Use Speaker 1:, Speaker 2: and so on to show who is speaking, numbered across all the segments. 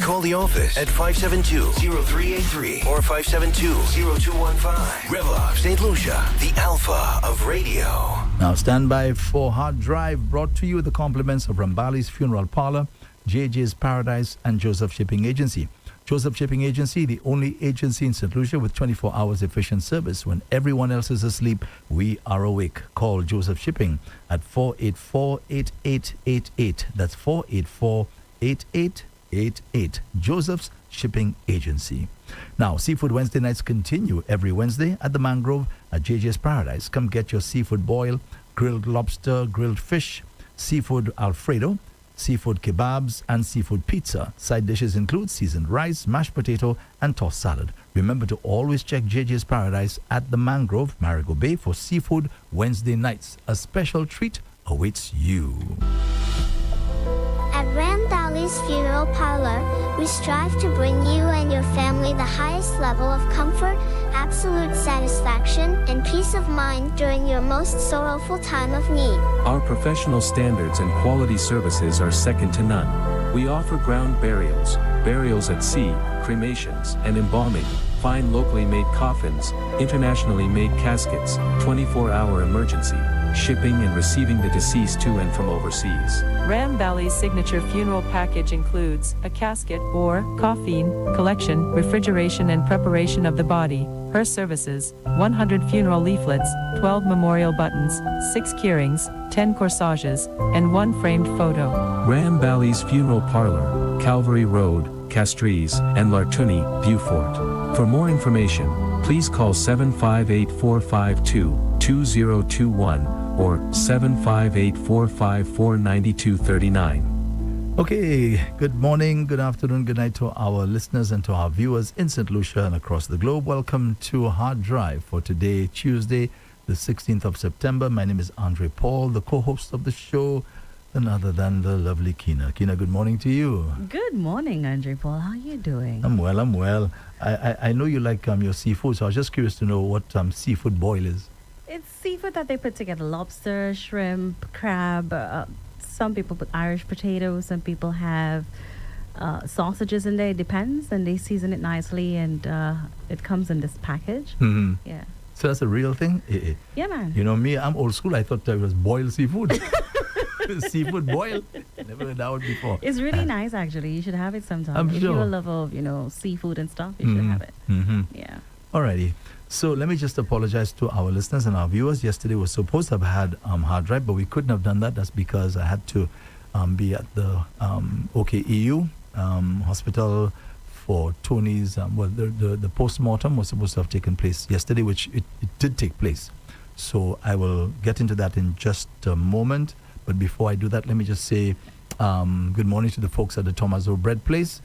Speaker 1: Call the office at 572-0383 or 572-0215. Rev-Up St. Lucia, the alpha of radio.
Speaker 2: Now stand by for Hard Drive, brought to you with the compliments of Rambali's Funeral Parlor, JJ's Paradise, and Joseph Shipping Agency. Joseph Shipping Agency, the only agency in St. Lucia with 24 hours efficient service. When everyone else is asleep, we are awake. Call Joseph Shipping at 484-8888. That's 484-8888. Joseph's Shipping Agency. Now, Seafood Wednesday nights continue every Wednesday at the Mangrove at JJ's Paradise. Come get your seafood boil, grilled lobster, grilled fish, seafood Alfredo, seafood kebabs, and seafood pizza. Side dishes include seasoned rice, mashed potato, and tossed salad. Remember to always check JJ's Paradise at the Mangrove, Marigo Bay for Seafood Wednesday nights. A special treat awaits you.
Speaker 3: At Randall's Funeral Parlor, we strive to bring you and your family the highest level of comfort, absolute satisfaction, and peace of mind during your most sorrowful time of need.
Speaker 4: Our professional standards and quality services are second to none. We offer ground burials, burials at sea, cremations, and embalming, fine locally made coffins, internationally made caskets, 24-hour emergency, shipping and receiving the deceased to and from overseas.
Speaker 5: Ram Valley's signature funeral package includes a casket or coffin collection, refrigeration and preparation of the body, hearse services, 100 funeral leaflets, 12 memorial buttons, 6 keurings, 10 corsages, and 1 framed photo.
Speaker 4: Ram Valley's Funeral Parlor, Calvary Road, Castries, and Lartuni, Beaufort. For more information, please call 758-452-2021 or 758-454-9239.
Speaker 2: Okay, good morning, good afternoon, good night to our listeners and to our viewers in St. Lucia and across the globe. Welcome to Hard Drive for today, Tuesday, the 16th of September. My name is Andre Paul, the co-host of the show, none other than the lovely Kina. Kina, good morning to you.
Speaker 6: Good morning, Andre Paul. How are you doing?
Speaker 2: I'm well. I know you like your seafood, so I was just curious to know what seafood boil is.
Speaker 6: It's seafood that they put together: lobster, shrimp, crab. Some people put Irish potatoes. Some people have sausages in there. It depends, and they season it nicely, and it comes in this package.
Speaker 2: Mm-hmm.
Speaker 6: Yeah.
Speaker 2: So that's a real thing?
Speaker 6: Yeah, man.
Speaker 2: You know me, I'm old school. I thought it was boiled seafood. Seafood boil. Never heard that one before.
Speaker 6: It's really nice, actually. You should have it sometime.
Speaker 2: I'm
Speaker 6: if
Speaker 2: sure.
Speaker 6: you're a lover of, seafood and stuff, you should have it.
Speaker 2: Mm-hmm.
Speaker 6: Yeah.
Speaker 2: Alrighty. So let me just apologize to our listeners and our viewers. Yesterday was supposed to have had Hard Drive, but we couldn't have done that. That's because I had to be at the OKEU hospital for Tony's, the post-mortem was supposed to have taken place yesterday, which it did take place. So I will get into that in just a moment. But before I do that, let me just say good morning to the folks at the Tomaso Bread Place.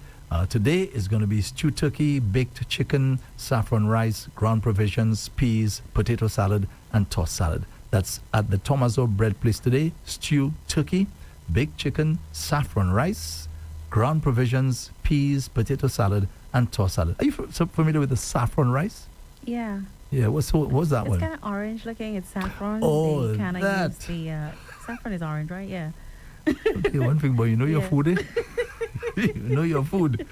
Speaker 2: Today is going to be stewed turkey, baked chicken, saffron rice, ground provisions, peas, potato salad, and tossed salad. That's at the Tomaso Bread Place today. Stewed turkey, baked chicken, saffron rice, ground provisions, peas, potato salad, and tossed salad. Are you so familiar with the saffron rice?
Speaker 6: Yeah.
Speaker 2: Yeah, what's that
Speaker 6: It's
Speaker 2: one?
Speaker 6: kind of orange looking. It's saffron.
Speaker 2: Oh,
Speaker 6: they kind of
Speaker 2: that.
Speaker 6: use the saffron is orange, right? Yeah.
Speaker 2: Okay, one thing, boy, you know your
Speaker 6: Yeah.
Speaker 2: food, eh? You know your food.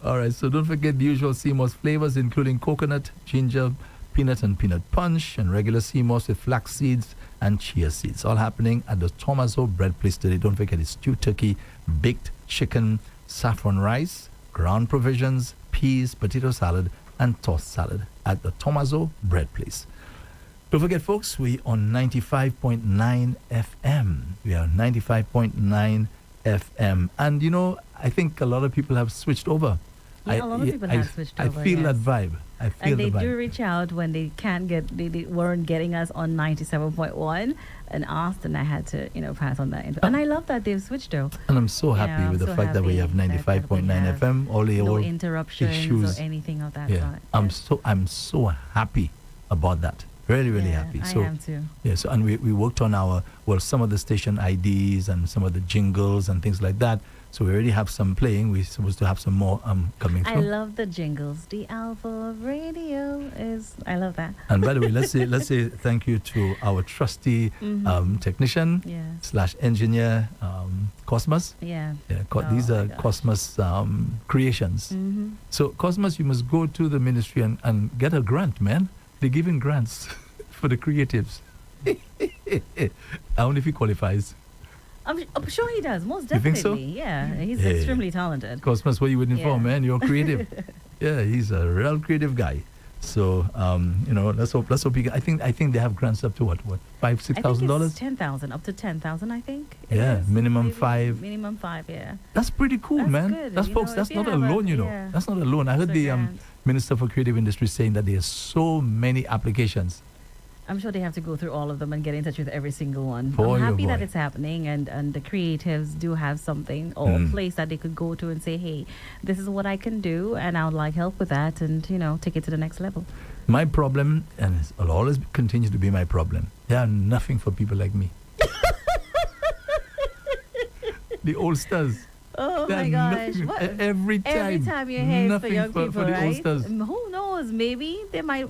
Speaker 2: All right, so don't forget the usual sea moss flavors, including coconut, ginger, peanut and peanut punch, and regular sea moss with flax seeds and chia seeds. All happening at the Tomaso Bread Place today. Don't forget it's stewed turkey, baked chicken, saffron rice, ground provisions, peas, potato salad, and tossed salad at the Tomaso Bread Place. Don't forget, folks, we on 95.9 FM. We are 95.9 FM. And, I think a lot of people have switched over.
Speaker 6: Yeah, a lot of people have switched over.
Speaker 2: I feel
Speaker 6: yes.
Speaker 2: that vibe. I feel
Speaker 6: And they
Speaker 2: the vibe.
Speaker 6: do reach out when they can't they weren't getting us on 97.1 and asked, and I had to, pass on that info. And I love that they've switched though.
Speaker 2: And I'm so happy
Speaker 6: Yeah,
Speaker 2: with
Speaker 6: I'm
Speaker 2: the
Speaker 6: so
Speaker 2: fact that we have
Speaker 6: happy that
Speaker 2: 95.9
Speaker 6: we have
Speaker 2: FM. All the
Speaker 6: No
Speaker 2: old
Speaker 6: interruptions
Speaker 2: issues.
Speaker 6: or anything of that
Speaker 2: Yeah,
Speaker 6: sort.
Speaker 2: I'm so happy about that. Really, really
Speaker 6: Yeah,
Speaker 2: happy.
Speaker 6: I
Speaker 2: So
Speaker 6: am too.
Speaker 2: yeah, and we worked on some of the station IDs and some of the jingles and things like that. So we already have some playing. We're supposed to have some more coming
Speaker 6: I
Speaker 2: through.
Speaker 6: love the jingles. The alpha of radio is. I love that.
Speaker 2: And by the way, let's say thank you to our trusty technician
Speaker 6: Yes.
Speaker 2: / engineer, Cosmos.
Speaker 6: Yeah.
Speaker 2: Yeah,
Speaker 6: Oh
Speaker 2: these
Speaker 6: my
Speaker 2: are
Speaker 6: gosh.
Speaker 2: Cosmos creations. So Cosmos, you must go to the ministry and get a grant, man. They're giving grants for the creatives. Only if he qualifies.
Speaker 6: I'm sure he does. Most
Speaker 2: You think so?
Speaker 6: definitely. Yeah. He's
Speaker 2: Yeah.
Speaker 6: extremely talented.
Speaker 2: Cosmos, what you waiting for,
Speaker 6: Yeah.
Speaker 2: man? You're creative. Yeah, he's a real creative guy. So let's hope he. I think they have grants up to what $5,000-6,000.
Speaker 6: 10,000 up to 10,000. I think. it
Speaker 2: Yeah,
Speaker 6: is.
Speaker 2: minimum
Speaker 6: Maybe
Speaker 2: 5.
Speaker 6: Minimum 5. Yeah.
Speaker 2: That's pretty cool,
Speaker 6: That's
Speaker 2: man.
Speaker 6: good,
Speaker 2: That's
Speaker 6: you
Speaker 2: folks.
Speaker 6: know,
Speaker 2: That's
Speaker 6: if you
Speaker 2: not a
Speaker 6: have a-
Speaker 2: loan,
Speaker 6: yeah.
Speaker 2: That's not a loan. I heard
Speaker 6: It's a
Speaker 2: the
Speaker 6: grant.
Speaker 2: Minister for Creative Industry saying that there's so many applications.
Speaker 6: I'm sure they have to go through all of them and get in touch with every single one.
Speaker 2: Boy,
Speaker 6: I'm
Speaker 2: oh
Speaker 6: happy that
Speaker 2: boy.
Speaker 6: it's happening, and the creatives do have something or a place that they could go to and say, hey, this is what I can do, and I would like help with that, and take it to the next level.
Speaker 2: My problem, and it'll always continue to be my problem, they are nothing for people like me. The old stars.
Speaker 6: Oh
Speaker 2: they
Speaker 6: my
Speaker 2: are
Speaker 6: gosh!
Speaker 2: nothing-
Speaker 6: What?
Speaker 2: Every time
Speaker 6: you hear for
Speaker 2: nothing
Speaker 6: young people,
Speaker 2: for the
Speaker 6: right?
Speaker 2: old stars.
Speaker 6: Who knows? Maybe they might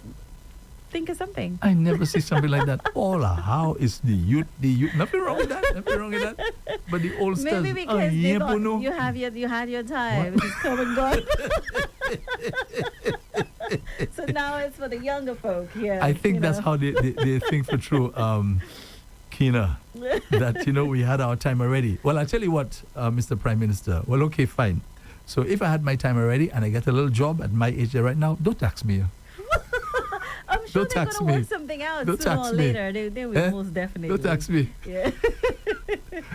Speaker 6: think of something.
Speaker 2: I never see something like that. How is the youth? Nothing wrong with that. Nothing wrong with that. But the old stars.
Speaker 6: Maybe because they got,
Speaker 2: no.
Speaker 6: you had your time, which is come and gone. So now it's for the younger folk here.
Speaker 2: I think that's how they think for true, Kina. That we had our time already. Well, I tell you what, Mr. Prime Minister. Well, okay, fine. So if I had my time already and I get a little job at my age right now, don't tax me.
Speaker 6: I'm sure
Speaker 2: Don't
Speaker 6: they're
Speaker 2: tax
Speaker 6: going to
Speaker 2: me.
Speaker 6: work something out
Speaker 2: Don't
Speaker 6: sooner
Speaker 2: tax
Speaker 6: or
Speaker 2: me.
Speaker 6: later. They will most definitely.
Speaker 2: Don't tax me.
Speaker 6: Yeah.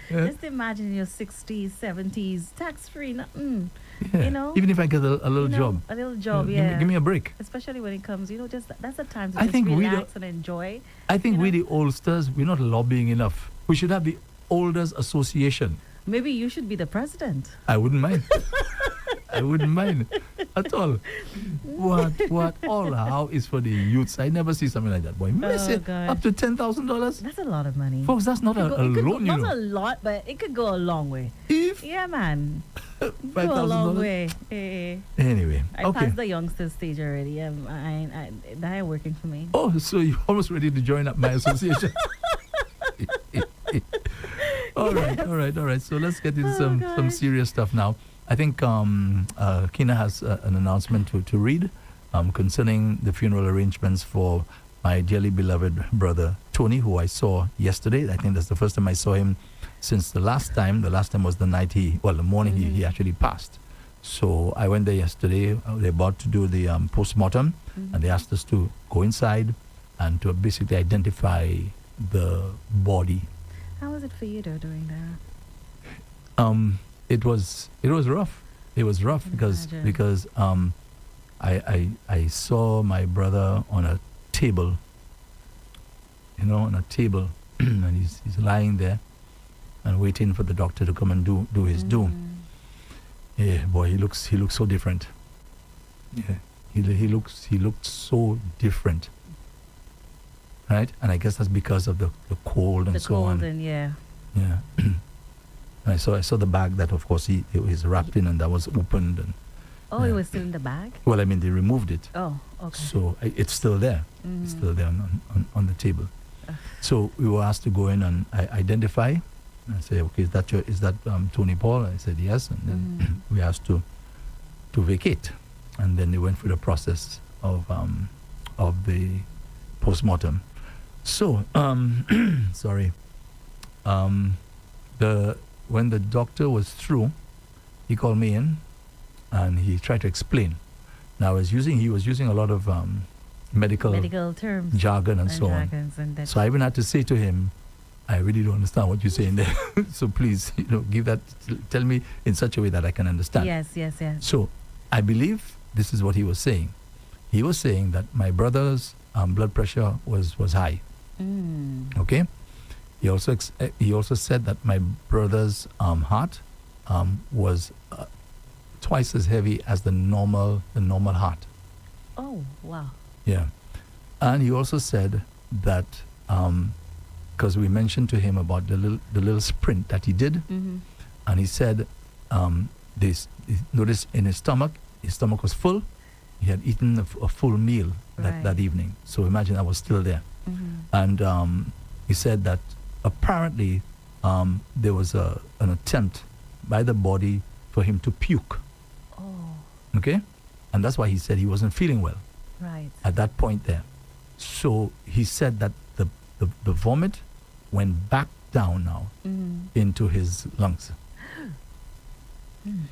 Speaker 2: Yeah.
Speaker 6: Just imagine your 60s, 70s, tax-free, nothing.
Speaker 2: Yeah. Even if I get a little job.
Speaker 6: A little job,
Speaker 2: Give
Speaker 6: yeah.
Speaker 2: me- give me a break.
Speaker 6: Especially when it comes, just that's the time to
Speaker 2: I
Speaker 6: just
Speaker 2: think we
Speaker 6: relax and enjoy.
Speaker 2: I think we, the oldsters, we're not lobbying enough. We should have the Olders Association.
Speaker 6: Maybe you should be the president.
Speaker 2: I wouldn't mind. I wouldn't mind at all. What all how is for the youths? I never see something like that. Boy,
Speaker 6: Oh, gosh.
Speaker 2: up to $10,000,
Speaker 6: That's a lot of money.
Speaker 2: folks. That's not a loan,
Speaker 6: Not a lot, but it could go a long way.
Speaker 2: If
Speaker 6: Yeah, man. Go a
Speaker 2: $5,000.
Speaker 6: long way. Eh.
Speaker 2: Anyway,
Speaker 6: I
Speaker 2: okay.
Speaker 6: passed the youngster stage already. That ain't working for me.
Speaker 2: Oh, so you're almost ready to join up my association? All right. So let's get into some
Speaker 6: gosh.
Speaker 2: serious stuff now. I think Kina has an announcement to read concerning the funeral arrangements for my dearly beloved brother Tony, who I saw yesterday. I think that's the first time I saw him since the last time. The last time was the morning he actually passed. So I went there yesterday. They're about to do the post-mortem, and they asked us to go inside and to basically identify the body.
Speaker 6: How was it for you though doing that?
Speaker 2: It was rough. It was rough
Speaker 6: Imagine.
Speaker 2: because I saw my brother on a table, and he's lying there and waiting for the doctor to come and do his do. Yeah, boy, he looks so different. Yeah, he looked so different. Right, and I guess that's because of the cold and
Speaker 6: The
Speaker 2: so
Speaker 6: cold
Speaker 2: on.
Speaker 6: and yeah.
Speaker 2: Yeah. I saw the bag that, of course, he's wrapped in, and that was opened. And
Speaker 6: Oh, it
Speaker 2: Yeah.
Speaker 6: was still in the bag?
Speaker 2: well, I mean, they removed it,
Speaker 6: Oh, okay.
Speaker 2: so it's still there. It's still there on the table. So we were asked to go in and identify. I say, okay, is that Tony Paul? I said yes, and then we asked to vacate, and then they went through the process of the post-mortem. So sorry. When the doctor was through, he called me in, and he tried to explain. Now, he was using a lot of medical
Speaker 6: terms.
Speaker 2: jargon and so on.
Speaker 6: jargons and that.
Speaker 2: So I even had to say to him, I really don't understand what you're saying there. So please, tell me in such a way that I can understand.
Speaker 6: Yes.
Speaker 2: So I believe this is what he was saying. He was saying that my brother's blood pressure was high. Okay. He also said that my brother's heart was twice as heavy as the normal heart.
Speaker 6: Oh, wow.
Speaker 2: Yeah. And he also said that because we mentioned to him about the little sprint that he did,
Speaker 6: Mm-hmm.
Speaker 2: and he said he noticed in his stomach was full. He had eaten a full meal that evening. So imagine I was still there. And he said that apparently there was an attempt by the body for him to puke.
Speaker 6: Oh.
Speaker 2: Okay? And that's why he said he wasn't feeling well.
Speaker 6: Right.
Speaker 2: At that point there. So he said that the vomit went back down now into his lungs.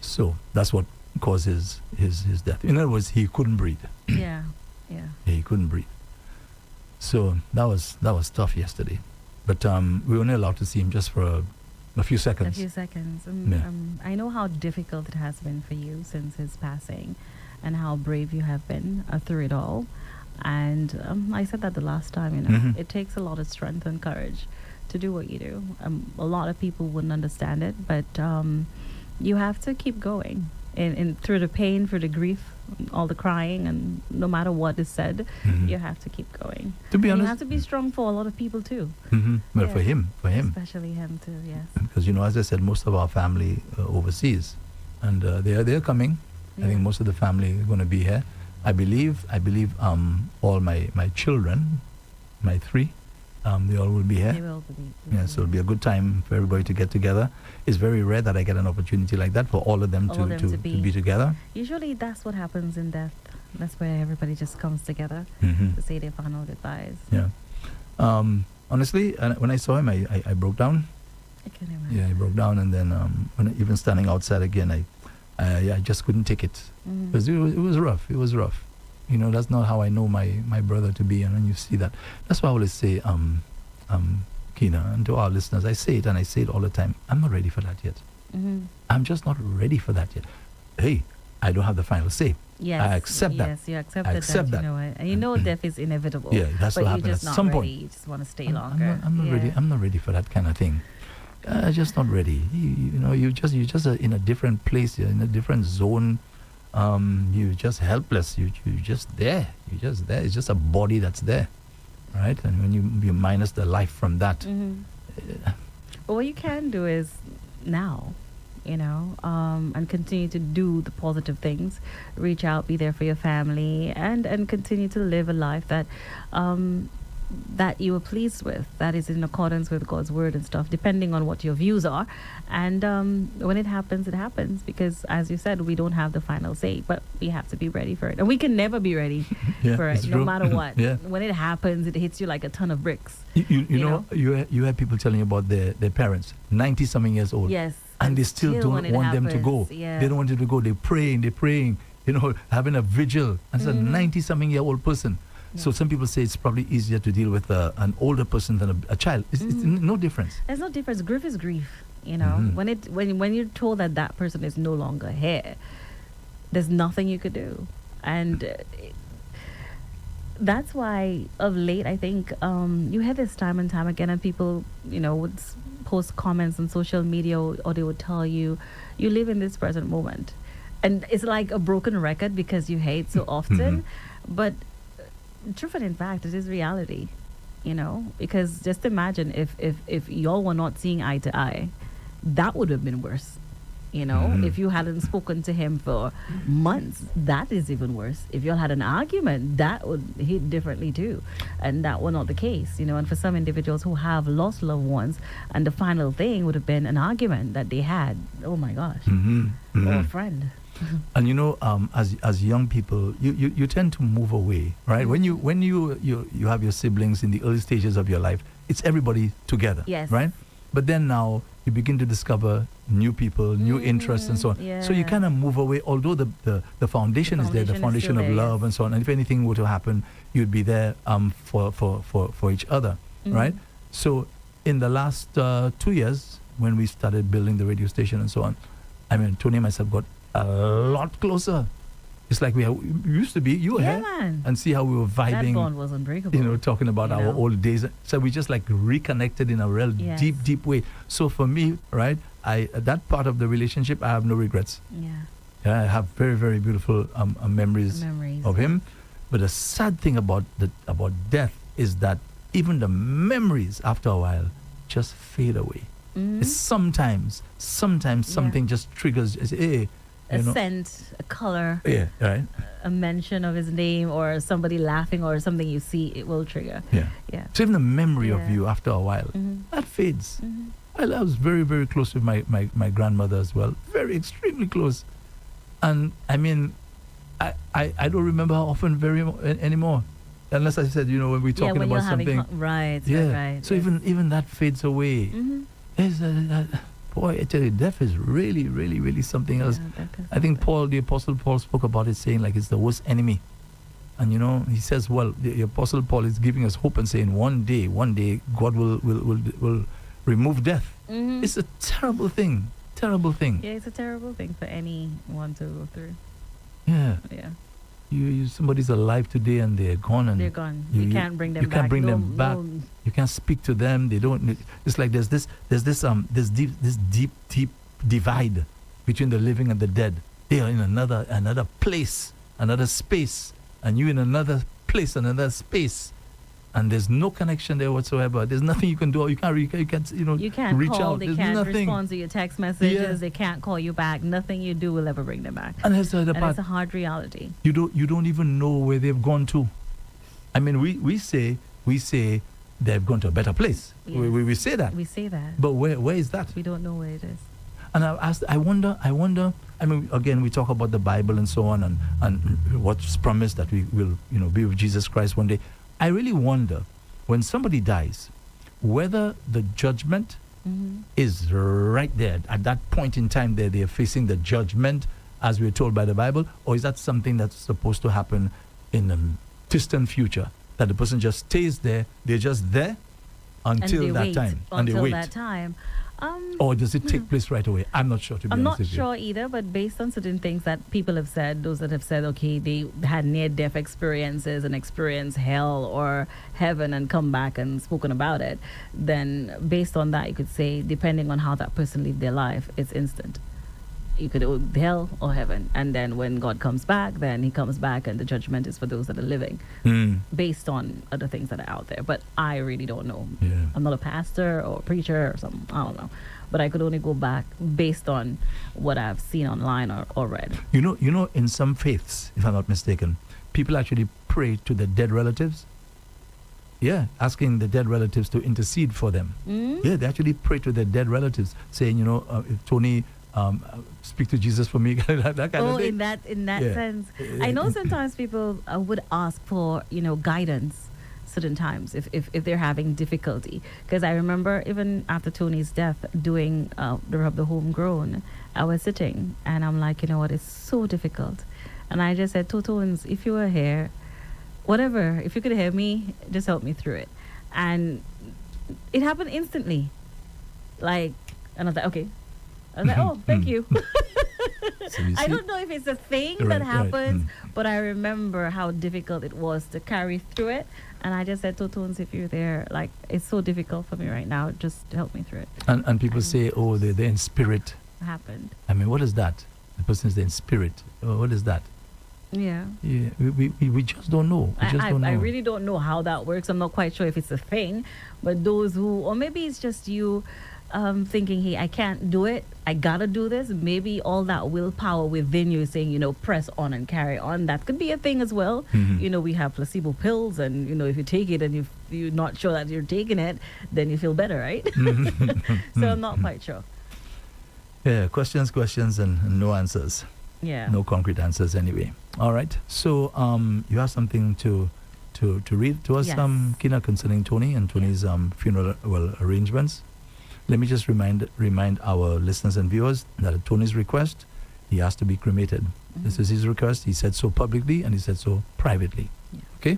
Speaker 2: So that's what caused his death. In other words, he couldn't breathe.
Speaker 6: Yeah.
Speaker 2: He couldn't breathe. So that was tough yesterday. But we were only allowed to see him just for a few seconds.
Speaker 6: A few seconds. I know how difficult it has been for you since his passing and how brave you have been through it all. And I said that the last time, it takes a lot of strength and courage to do what you do. A lot of people wouldn't understand it, but you have to keep going. And through the pain, through the grief, all the crying, and no matter what is said, you have to keep going.
Speaker 2: To be honest,
Speaker 6: you have to be strong for a lot of people too.
Speaker 2: But for him,
Speaker 6: especially him too. Yes.
Speaker 2: Because as I said, most of our family overseas, and they're coming. I think most of the family are going to be here. I believe all my children, my 3, they all will be here.
Speaker 6: They will be.
Speaker 2: Yeah, so it'll be a good time for everybody to get together. It's very rare that I get an opportunity like that for all of them to be together.
Speaker 6: Usually that's what happens in death. That's where everybody just comes together to say their final goodbyes.
Speaker 2: Yeah. Honestly, when I saw him, I broke down.
Speaker 6: I can imagine.
Speaker 2: Yeah, I broke down, and then when even standing outside again, I just couldn't take it. Because it was rough. It was rough. That's not how I know my brother to be. And when you see that, that's why I always say, Kina, and to our listeners, I say it all the time. I'm not ready for that yet. I'm just not ready for that yet. Hey, I don't have the final say.
Speaker 6: Yes,
Speaker 2: I accept that.
Speaker 6: Yes, you accept
Speaker 2: that.
Speaker 6: And death is inevitable.
Speaker 2: Yeah, that's what happens.
Speaker 6: But you're just
Speaker 2: At some
Speaker 6: not ready.
Speaker 2: point,
Speaker 6: You just want to stay longer.
Speaker 2: I'm not ready. I'm not ready for that kind of thing. Just not ready. You're just in a different place. You're in a different zone. You're just helpless. You're just there. You're just there. It's just a body that's there, right? And when you minus the life from that.
Speaker 6: But what you can do is now, and continue to do the positive things. Reach out, be there for your family, and continue to live a life that that you are pleased with, that is in accordance with God's word and stuff, depending on what your views are. And when it happens, because as you said, we don't have the final say, but we have to be ready for it. And we can never be ready for it, no matter what. When it happens, it hits you like a ton of bricks.
Speaker 2: You have people telling you about their parents, 90-something years old.
Speaker 6: Yes.
Speaker 2: And they still don't want them to go.
Speaker 6: Yeah.
Speaker 2: They don't want them to go. They're praying, having a vigil. And it's a 90-something-year-old person. Yeah. So some people say it's probably easier to deal with an older person than a child. It's no difference.
Speaker 6: There's no difference. Grief is grief. When you're told that person is no longer here, there's nothing you could do. And that's why of late, I think you hear this time and time again, and people, would post comments on social media, or they would tell you, you live in this present moment. And it's like a broken record because you hate so often. But truth and in fact, it is reality, because just imagine if y'all were not seeing eye to eye, that would have been worse. If you hadn't spoken to him for months, that is even worse. If y'all had an argument, that would hit differently too. And that was not the case, and for some individuals who have lost loved ones, and the final thing would have been an argument that they had, oh my gosh, or a friend. And as young people, you tend to move away, right? When you have your siblings in the early stages of your life, it's everybody together, yes,
Speaker 2: right? But then now you begin to discover new people, new interests, and so on.
Speaker 6: Yeah.
Speaker 2: So you kind of move away, although the foundation is there, the foundation of love and so on. And if anything were to happen, you'd be there for each other, right? So in the last 2 years, when we started building the radio station and so on, Tony and myself got a lot closer. It's like we used to be. You were here,
Speaker 6: man.
Speaker 2: and see how we were vibing.
Speaker 6: That bond was unbreakable.
Speaker 2: Talking about our old days. So we just like reconnected in a real deep way. So for me, right, that part of the relationship, I have no regrets. Yeah, I have very, very beautiful memories of him. But the sad thing about death is that even the memories after a while just fade away. It's sometimes something just triggers. Hey,
Speaker 6: A scent, a color,
Speaker 2: Yeah, right.
Speaker 6: a mention of his name, or somebody laughing, or something you see, it will trigger.
Speaker 2: Yeah.
Speaker 6: Yeah.
Speaker 2: So even the memory of
Speaker 6: Yeah.
Speaker 2: you after a while, that fades. I was very, very close with my grandmother as well. Very, extremely close. And I mean, I don't remember how often anymore. Unless I said, when we're talking
Speaker 6: when
Speaker 2: about
Speaker 6: you're having
Speaker 2: something.
Speaker 6: right.
Speaker 2: So even that fades away. There's boy, I tell you, death is really, really, really something else. I think the Apostle Paul spoke about it, saying like it's the worst enemy. And he says, well, the Apostle Paul is giving us hope and saying one day, God will remove death. It's a terrible thing. Terrible thing.
Speaker 6: Yeah, it's a terrible thing for anyone to go through.
Speaker 2: Yeah.
Speaker 6: Yeah.
Speaker 2: Somebody's alive today and they're gone, and
Speaker 6: They're gone. You can't bring them back.
Speaker 2: You can't bring them back.
Speaker 6: No.
Speaker 2: You can't speak to them. They don't. It's like there's this deep divide between the living and the dead. They are in another place, another space, and you in another place, another space, and there's no connection there whatsoever. There's nothing you can do. You can't
Speaker 6: You can't
Speaker 2: reach
Speaker 6: call.
Speaker 2: out.
Speaker 6: They
Speaker 2: There's
Speaker 6: can't
Speaker 2: nothing.
Speaker 6: respond to your text messages.
Speaker 2: Yeah.
Speaker 6: They can't call you back. Nothing you do will ever bring them back.
Speaker 2: And that's the other
Speaker 6: And
Speaker 2: part.
Speaker 6: it's a hard reality.
Speaker 2: You don't even know where they've gone to. I mean, we say they've gone to a better place.
Speaker 6: Yes.
Speaker 2: We say that.
Speaker 6: We say that.
Speaker 2: But where is that?
Speaker 6: We don't know where it is.
Speaker 2: And I wonder. I mean, again, we talk about the Bible and so on, and what's promised that we will, be with Jesus Christ one day. I really wonder, when somebody dies, whether the judgment is right there at that point in time. They are facing the judgment, as we're told by the Bible, or is that something that's supposed to happen in the distant future? That the person just stays there, they're just there until that time, and they wait.
Speaker 6: Until that time.
Speaker 2: Or does it take place right away? I'm not sure, to be
Speaker 6: I'm
Speaker 2: honest
Speaker 6: not
Speaker 2: with you.
Speaker 6: sure either, but based on certain things that people have said, those that have said, okay, they had near-death experiences and experienced hell or heaven and come back and spoken about it, then based on that, you could say, depending on how that person lived their life, it's instant. You could go hell or heaven, and then when God comes back, then he comes back and the judgment is for those that are living, based on other things that are out there. But I really don't know.
Speaker 2: Yeah.
Speaker 6: I'm not a pastor or a preacher or something. I don't know. But I could only go back based on what I've seen online or read.
Speaker 2: You know, in some faiths, if I'm not mistaken, people actually pray to the dead relatives. Yeah, asking the dead relatives to intercede for them. Yeah, they actually pray to their dead relatives, saying, if Tony, speak to Jesus for me, that kind of thing.
Speaker 6: in that sense. I know sometimes people would ask for, guidance certain times if they're having difficulty. Because I remember even after Tony's death, doing the Rub the Homegrown, I was sitting and I'm like, it's so difficult. And I just said, Tones, if you were here, whatever, if you could hear me, just help me through it. And it happened instantly. And I was like, okay. I was like, oh, thank you.
Speaker 2: So you
Speaker 6: I
Speaker 2: see?
Speaker 6: don't know if it's a thing
Speaker 2: Right,
Speaker 6: that
Speaker 2: right,
Speaker 6: happens, but I remember how difficult it was to carry through it. And I just said, Tones, if you're there, it's so difficult for me right now. Just help me through it.
Speaker 2: And people say, oh, they're in spirit.
Speaker 6: It happened.
Speaker 2: I mean, what is that? The person is there in spirit. Oh, what is that?
Speaker 6: Yeah.
Speaker 2: Yeah, we just don't know. We just don't know.
Speaker 6: I really don't know how that works. I'm not quite sure if it's a thing, but those who, or maybe it's just you thinking, hey, I can't do it. I gotta do this. Maybe all that willpower within you saying, press on and carry on. That could be a thing as well. We have placebo pills, and if you take it and you're not sure that you're taking it, then you feel better, right? So I'm not quite sure.
Speaker 2: Yeah, questions, and no answers.
Speaker 6: Yeah.
Speaker 2: No concrete answers anyway. All right. So you have something to read to us,
Speaker 6: Yes.
Speaker 2: Kina, concerning Tony and Tony's funeral arrangements. Let me just remind our listeners and viewers that at Tony's request, he has to be cremated. This is his request. He said so publicly and he said so privately.
Speaker 6: Yeah.
Speaker 2: Okay?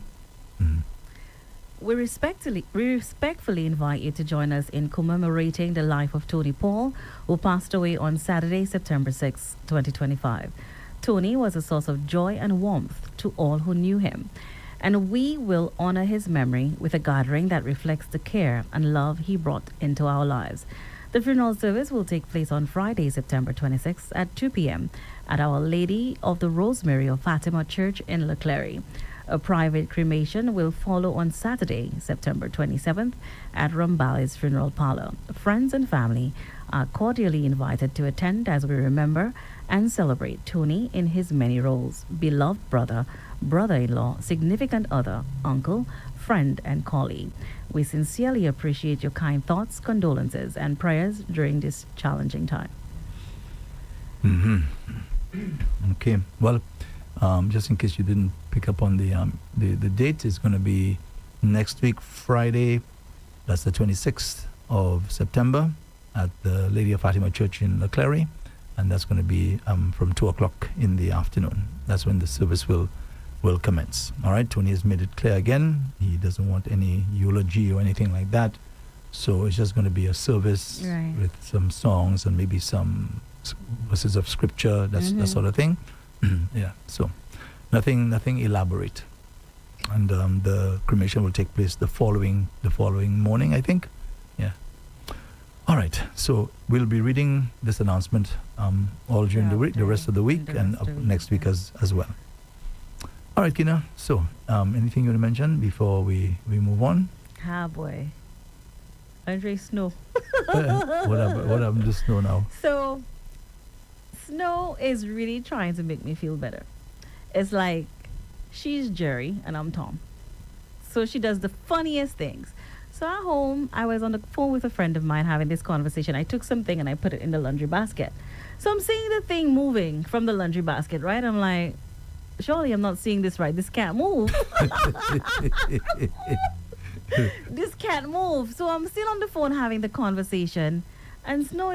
Speaker 6: We respectfully invite you to join us in commemorating the life of Tony Paul, who passed away on Saturday, September 6, 2025. Tony was a source of joy and warmth to all who knew him, and we will honor his memory with a gathering that reflects the care and love he brought into our lives. The funeral service will take place on Friday, September 26th at 2 p.m. at Our Lady of the Rosemary of Fatima Church in Leclerc. A private cremation will follow on Saturday, September 27th at Rumbali's funeral parlor. Friends and family are cordially invited to attend as we remember and celebrate Tony in his many roles: beloved brother, brother-in-law, significant other, uncle, friend, and colleague. We sincerely appreciate your kind thoughts, condolences, and prayers during this challenging time.
Speaker 2: Okay. Well, just in case you didn't pick up on the date, it's going to be next week, Friday. That's the 26th of September at the Lady of Fatima Church in Leclerc, and that's going to be from 2 o'clock in the afternoon. That's when the service will commence. All right. Tony has made it clear again. He doesn't want any eulogy or anything like that. So it's just going to be a service with some songs and maybe some verses of scripture, that sort of thing. Yeah. So nothing elaborate. And the cremation will take place the following morning, I think. Yeah. All right. So we'll be reading this announcement all during the week, the rest of the week, and next week as well. All right, Kina. So, anything you want to mention before we move on?
Speaker 6: Ah, boy. Andre Snow.
Speaker 2: What happened to Snow now?
Speaker 6: So, Snow is really trying to make me feel better. It's like she's Jerry and I'm Tom. So she does the funniest things. So at home, I was on the phone with a friend of mine having this conversation. I took something and I put it in the laundry basket. So I'm seeing the thing moving from the laundry basket, right? I'm like, surely I'm not seeing this right. This can't move. This can't move. So I'm still on the phone having the conversation. And Snow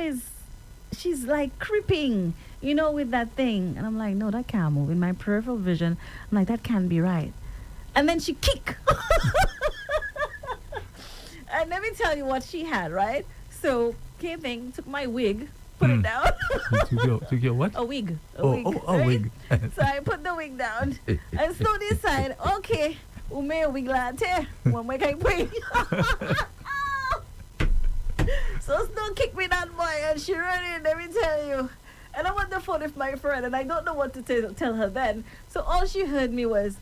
Speaker 6: she's like creeping, with that thing. And I'm like, no, that can't move. In my peripheral vision, I'm like, that can't be right. And then she kick. And let me tell you what she had, right? So, came thing, took my wig, put it down.
Speaker 2: Took your what?
Speaker 6: A wig.
Speaker 2: A wig.
Speaker 6: So I put the wig down. And Snow decide, okay, ume wig latte. One way can wig. So Snow kicked me that boy and she ran in, let me tell you. And I'm on the phone with my friend and I don't know what to tell her then. So all she heard was,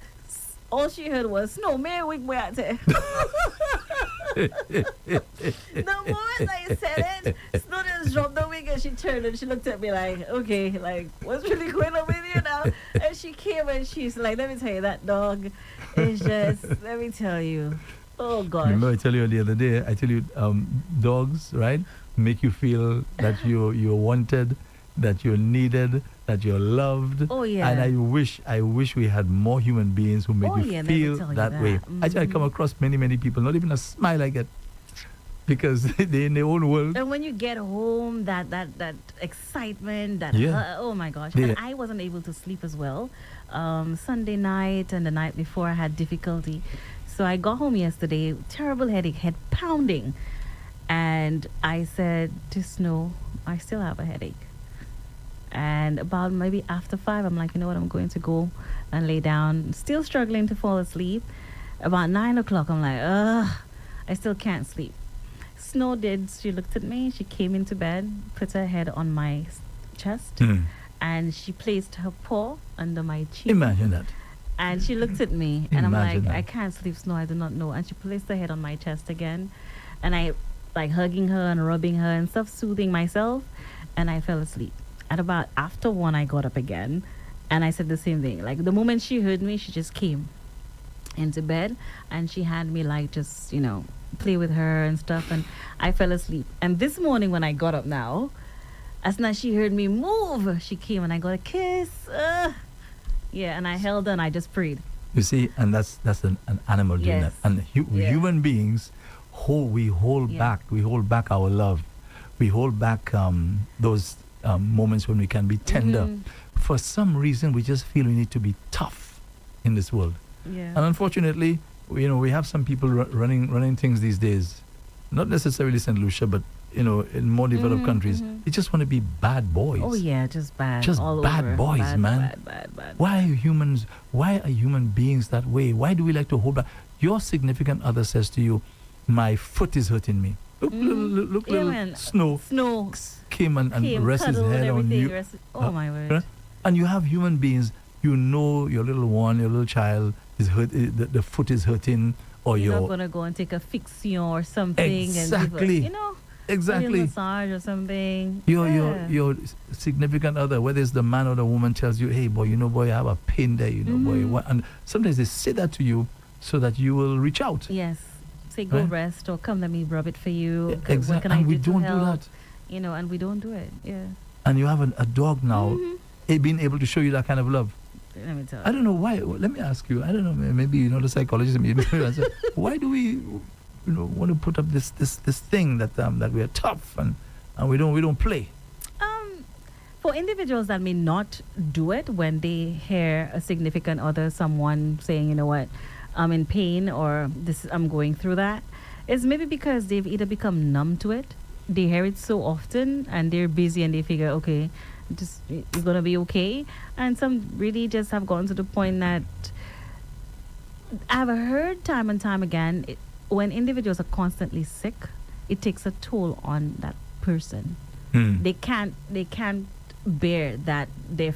Speaker 6: Snow, me wig latte. The moment I said it, Snow just dropped the wig and she turned and she looked at me like, okay, like, what's really going on with you now? And she came and she's like, let me tell you, that dog is just, let me tell you, oh gosh.
Speaker 2: Remember I tell you the other day, dogs, right, make you feel that you're wanted, that you're needed, that you're loved.
Speaker 6: Oh yeah.
Speaker 2: And I wish we had more human beings who make you feel that way. I come across many people, not even a smile I get, because they're in their own world.
Speaker 6: And when you get home, that excitement, oh my gosh.
Speaker 2: Yeah.
Speaker 6: And I wasn't able to sleep as well. Sunday night and the night before I had difficulty. So I got home yesterday, terrible headache, head pounding. And I said to Snow, I still have a headache. And about maybe after 5, I'm like, you know what, I'm going to go and lay down. Still struggling to fall asleep. About 9 o'clock, I'm like, I still can't sleep. Snow did. She looked at me. She came into bed, put her head on my chest, and she placed her paw under my chin.
Speaker 2: Imagine that.
Speaker 6: And she looked at me, and I'm
Speaker 2: Imagine
Speaker 6: like,
Speaker 2: that.
Speaker 6: I can't sleep, Snow. I do not know. And she placed her head on my chest again, and I like hugging her and rubbing her and stuff, soothing myself, and I fell asleep. At about after 1, I got up again, and I said the same thing. Like the moment she heard me, she just came into bed, and she had me like just play with her and stuff, and I fell asleep. And this morning when I got up now, as soon as she heard me move, she came and I got a kiss. Yeah, and I held her and I just prayed.
Speaker 2: You see, and that's an animal doing that. And human beings, we hold back our love. We hold back those moments when we can be tender. For some reason, we just feel we need to be tough in this world.
Speaker 6: Yeah.
Speaker 2: And unfortunately, we have some people running things these days, not necessarily St. Lucia, but in more developed countries, they just want to be bad boys.
Speaker 6: Oh yeah, just bad.
Speaker 2: Just
Speaker 6: all
Speaker 2: bad
Speaker 6: over.
Speaker 2: boys, man.
Speaker 6: Bad.
Speaker 2: Why are human beings that way? Why do we like to hold back? Your significant other says to you, my foot is hurting me. Look, little Snow came and rested his head on you.
Speaker 6: Oh my word.
Speaker 2: And you have human beings, your little one, your little child, is hurt, the foot is hurting, or
Speaker 6: You're not going to go and take a fixion or something.
Speaker 2: Exactly.
Speaker 6: And give a,
Speaker 2: exactly.
Speaker 6: massage or something.
Speaker 2: Your significant other, whether it's the man or the woman, tells you, hey, boy, boy, I have a pain there, boy. What? And sometimes they say that to you so that you will reach out.
Speaker 6: Yes. Say, go
Speaker 2: Right.
Speaker 6: rest, or come, let me rub it for you. What
Speaker 2: Exactly.
Speaker 6: can I
Speaker 2: And we
Speaker 6: do to
Speaker 2: don't do
Speaker 6: help?
Speaker 2: that.
Speaker 6: And we don't do it. Yeah.
Speaker 2: And you have a dog now, being able to show you that kind of love.
Speaker 6: Let me tell
Speaker 2: I
Speaker 6: you.
Speaker 2: don't know why. Let me ask you. I don't know. Maybe the psychologist. Maybe answer. Why do we, want to put up this thing that we are tough and we don't play?
Speaker 6: For individuals that may not do it when they hear a significant other, someone saying, you know what, I'm in pain, or I'm going through that, it's maybe because they've either become numb to it, they hear it so often, and they're busy and they figure, okay, you're gonna be okay. And some really just have gotten to the point that I've heard time and time again, when individuals are constantly sick, it takes a toll on that person. They can't bear that their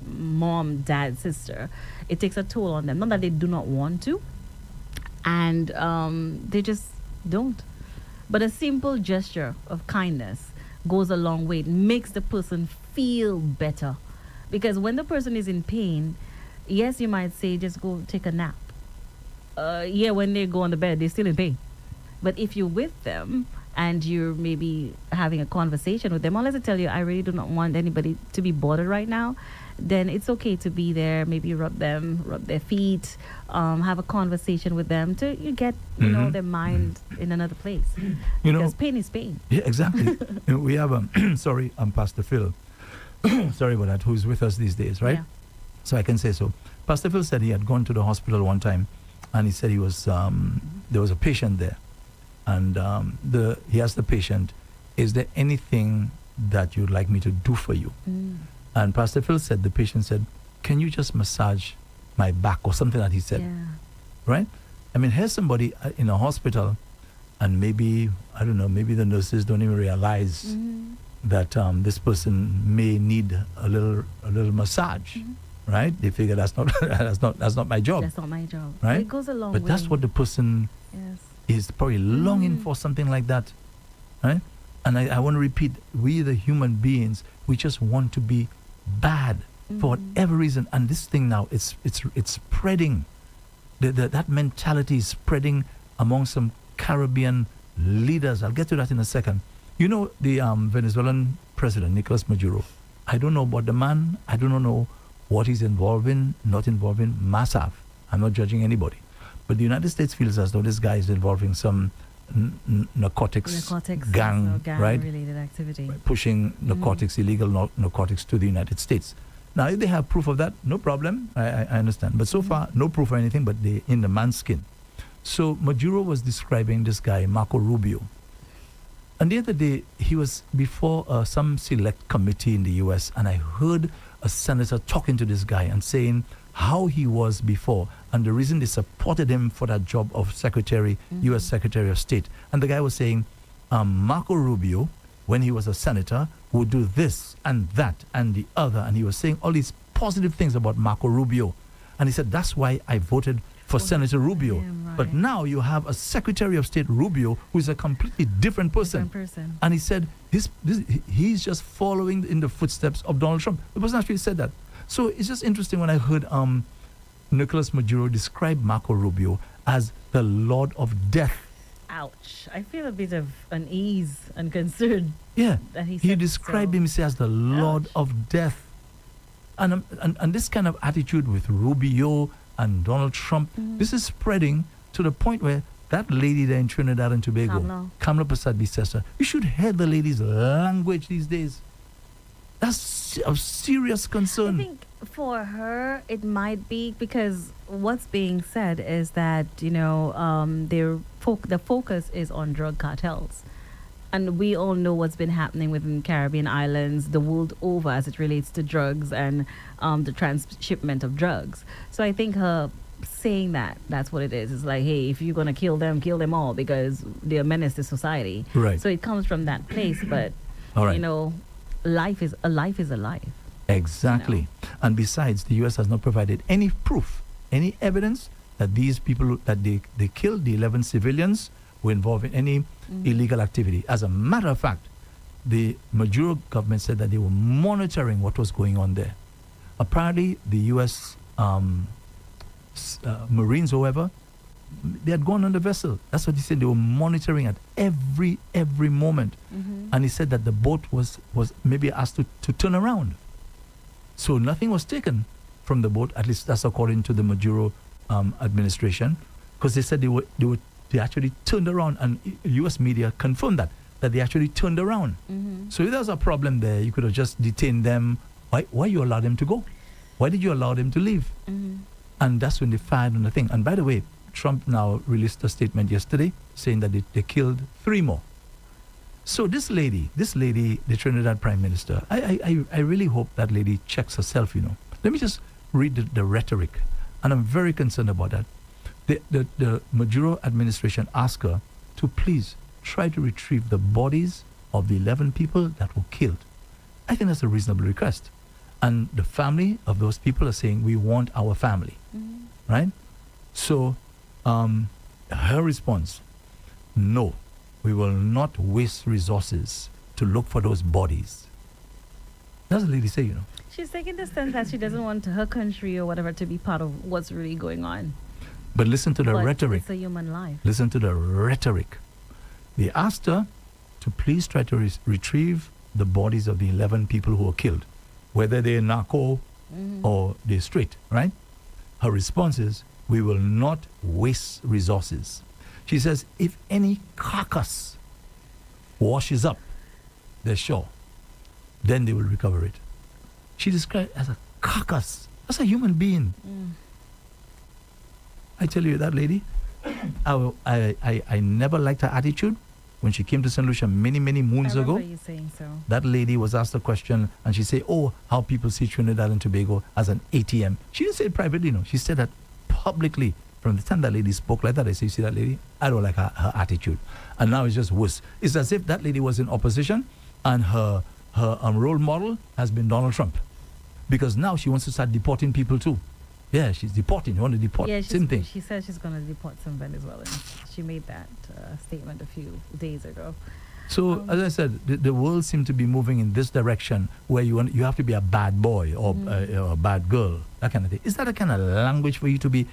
Speaker 6: mom, dad, sister. It takes a toll on them. Not that they do not want to, and they just don't. But a simple gesture of kindness goes a long way. It makes the person feel better, because when the person is in pain, yes, you might say just go take a nap. When they go on the bed, they're still in pain. But if you're with them and you're maybe having a conversation with them, unless I tell you, I really do not want anybody to be bothered right now, then it's okay to be there, maybe rub their feet, have a conversation with them to get, their mind in another place. Because pain is pain.
Speaker 2: Yeah, exactly. We have, Pastor Phil, sorry about that, who's with us these days, right?
Speaker 6: Yeah.
Speaker 2: So I can say so. Pastor Phil said he had gone to the hospital one time, and he said he was, there was a patient there. And he asked the patient, is there anything that you'd like me to do for you? And Pastor Phil said, the patient said, can you just massage my back, or something that he said, right? I mean, here's somebody in a hospital, and maybe, I don't know, maybe the nurses don't even realize that this person may need a little massage, right? They figure that's not that's not my job.
Speaker 6: That's not my job.
Speaker 2: Right?
Speaker 6: It goes a long way.
Speaker 2: But that's what the person is probably longing for, something like that, right? And I want to repeat, we the human beings, we just want to be bad for whatever reason. And this thing now, it's spreading. That mentality is spreading among some Caribbean leaders. I'll get to that in a second. The Venezuelan president, Nicolas Maduro. I don't know about the man. I do not know what he's involved in, not involved in. Must have. I'm not judging anybody. But the United States feels as though this guy is involved in some narcotics gang, right?
Speaker 6: Related activity.
Speaker 2: Pushing narcotics, illegal narcotics to the United States. Now, if they have proof of that, no problem. I understand. But so far, no proof or anything, but they're in the man's skin. So Maduro was describing this guy, Marco Rubio. And the other day, he was before some select committee in the U.S., and I heard a senator talking to this guy and saying how he was before, and the reason they supported him for that job of U.S. Secretary of State. And the guy was saying, Marco Rubio, when he was a senator, would do this and that and the other. And he was saying all these positive things about Marco Rubio. And he said, that's why I voted for Senator Rubio.
Speaker 6: Right.
Speaker 2: But now you have a Secretary of State, Rubio, who is a completely different person. And he said, he's just following in the footsteps of Donald Trump. The person actually said that. So it's just interesting when I heard Nicolas Maduro describe Marco Rubio as the Lord of Death.
Speaker 6: Ouch. I feel a bit of unease and concern.
Speaker 2: Yeah.
Speaker 6: That
Speaker 2: he described him as the Lord of Death. And this kind of attitude with Rubio and Donald Trump, this is spreading to the point where that lady there in Trinidad and Tobago, Kamla Prasad-Bicester, you should hear the lady's language these days. That's of serious concern.
Speaker 6: I think for her, it might be because what's being said is that, the focus is on drug cartels. And we all know what's been happening within Caribbean islands, the world over, as it relates to drugs and the transshipment of drugs. So I think her saying that's what it is. It's like, hey, if you're going to kill them all, because they're a menace to society.
Speaker 2: Right.
Speaker 6: So it comes from that place. But,
Speaker 2: all right.
Speaker 6: life is a life.
Speaker 2: Exactly. And besides, the U.S. has not provided any proof, any evidence that these people, that they killed the 11 civilians were involved in any illegal activity. As a matter of fact, the Maduro government said that they were monitoring what was going on there. Apparently, the U.S. Marines, however, they had gone on the vessel. That's what he said. They were monitoring at every moment. And he said that the boat was maybe asked to turn around. So nothing was taken from the boat, at least that's according to the Maduro administration, because they said they actually turned around, and U.S. media confirmed that they actually turned around. So if there was a problem there, you could have just detained them. Why you allowed them to go? Why did you allow them to leave? And that's when they fired on the thing. And by the way, Trump now released a statement yesterday saying that they killed 3 more. So this lady, the Trinidad Prime Minister, I really hope that lady checks herself, Let me just read the rhetoric. And I'm very concerned about that. The Maduro administration asked her to please try to retrieve the bodies of the 11 people that were killed. I think that's a reasonable request. And the family of those people are saying, we want our family. Right? So her response, no, we will not waste resources to look for those bodies. That's what the lady say,
Speaker 6: She's taking the stance that she doesn't want her country or whatever to be part of what's really going on.
Speaker 2: But listen to the rhetoric.
Speaker 6: It's a human life.
Speaker 2: Listen to the rhetoric. They asked her to please try to retrieve the bodies of the 11 people who were killed, whether they're narco or they're straight, right? Her response is, we will not waste resources. She says, if any carcass washes up the shore, then they will recover it. She described it as a carcass. That's a human being. I tell you, that lady, I never liked her attitude. When she came to St. Lucia many moons ago,
Speaker 6: you saying so.
Speaker 2: That lady was asked a question, and she said, how people see Trinidad and Tobago as an ATM. She didn't say it privately, no. She said that publicly. From the time that lady spoke like that, I say, see that lady? I don't like her attitude. And now it's just worse. It's as if that lady was in opposition, and her role model has been Donald Trump. Because now she wants to start deporting people too. Yeah, she's deporting. You want to deport.
Speaker 6: Yeah,
Speaker 2: same thing.
Speaker 6: She said she's going to deport some Venezuelans. She made that statement a few days ago.
Speaker 2: So, as I said, the world seems to be moving in this direction where you have to be a bad boy or a bad girl, that kind of thing. Is that a kind of language for you to be,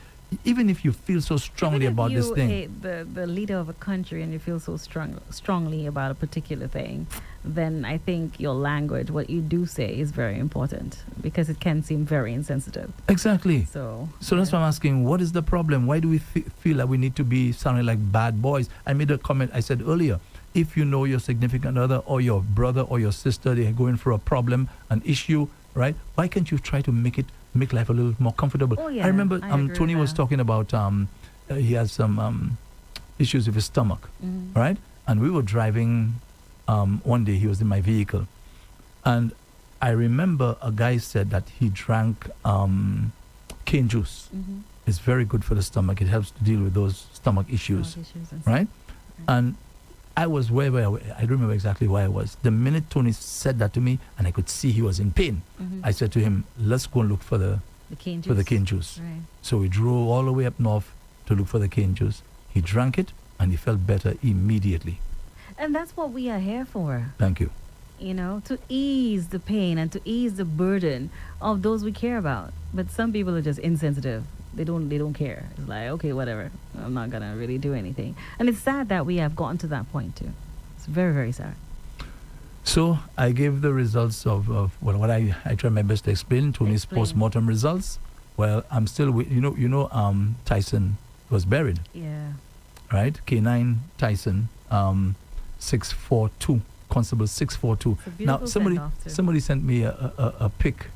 Speaker 2: even if you feel so strongly about this thing?
Speaker 6: The leader of a country and you feel so strongly about a particular thing, then I think your language, what you do say, is very important because it can seem very insensitive.
Speaker 2: Exactly.
Speaker 6: So
Speaker 2: that's why I'm asking, what is the problem? Why do we feel like we need to be sounding like bad boys? I made a comment, I said earlier, if you know your significant other or your brother or your sister, they're going through a problem, an issue, right? Why can't you try to make life a little more comfortable?
Speaker 6: Oh, yeah,
Speaker 2: I remember Tony was
Speaker 6: that.
Speaker 2: talking about he has some issues with his stomach, right? And we were driving one day. He was in my vehicle, and I remember a guy said that he drank cane juice. It's very good for the stomach. It helps to deal with those stomach issues, right? And I was where I don't remember exactly where I was. The minute Tony said that to me, and I could see he was in pain, I said to him, let's go and look for the cane juice.
Speaker 6: Right.
Speaker 2: So we drove all the way up north to look for the cane juice. He drank it, and he felt better immediately.
Speaker 6: And that's what we are here for.
Speaker 2: Thank you.
Speaker 6: To ease the pain and to ease the burden of those we care about. But some people are just insensitive. They don't care. It's like, okay, whatever. I'm not going to really do anything. And it's sad that we have gotten to that point too. It's very, very sad.
Speaker 2: So I gave the results of what I tried my best to explain, Tony's post-mortem results. Well, I'm still, Tyson was buried.
Speaker 6: Yeah.
Speaker 2: Right? K9 Tyson, 642, Constable 642. Now, somebody sent me a pic.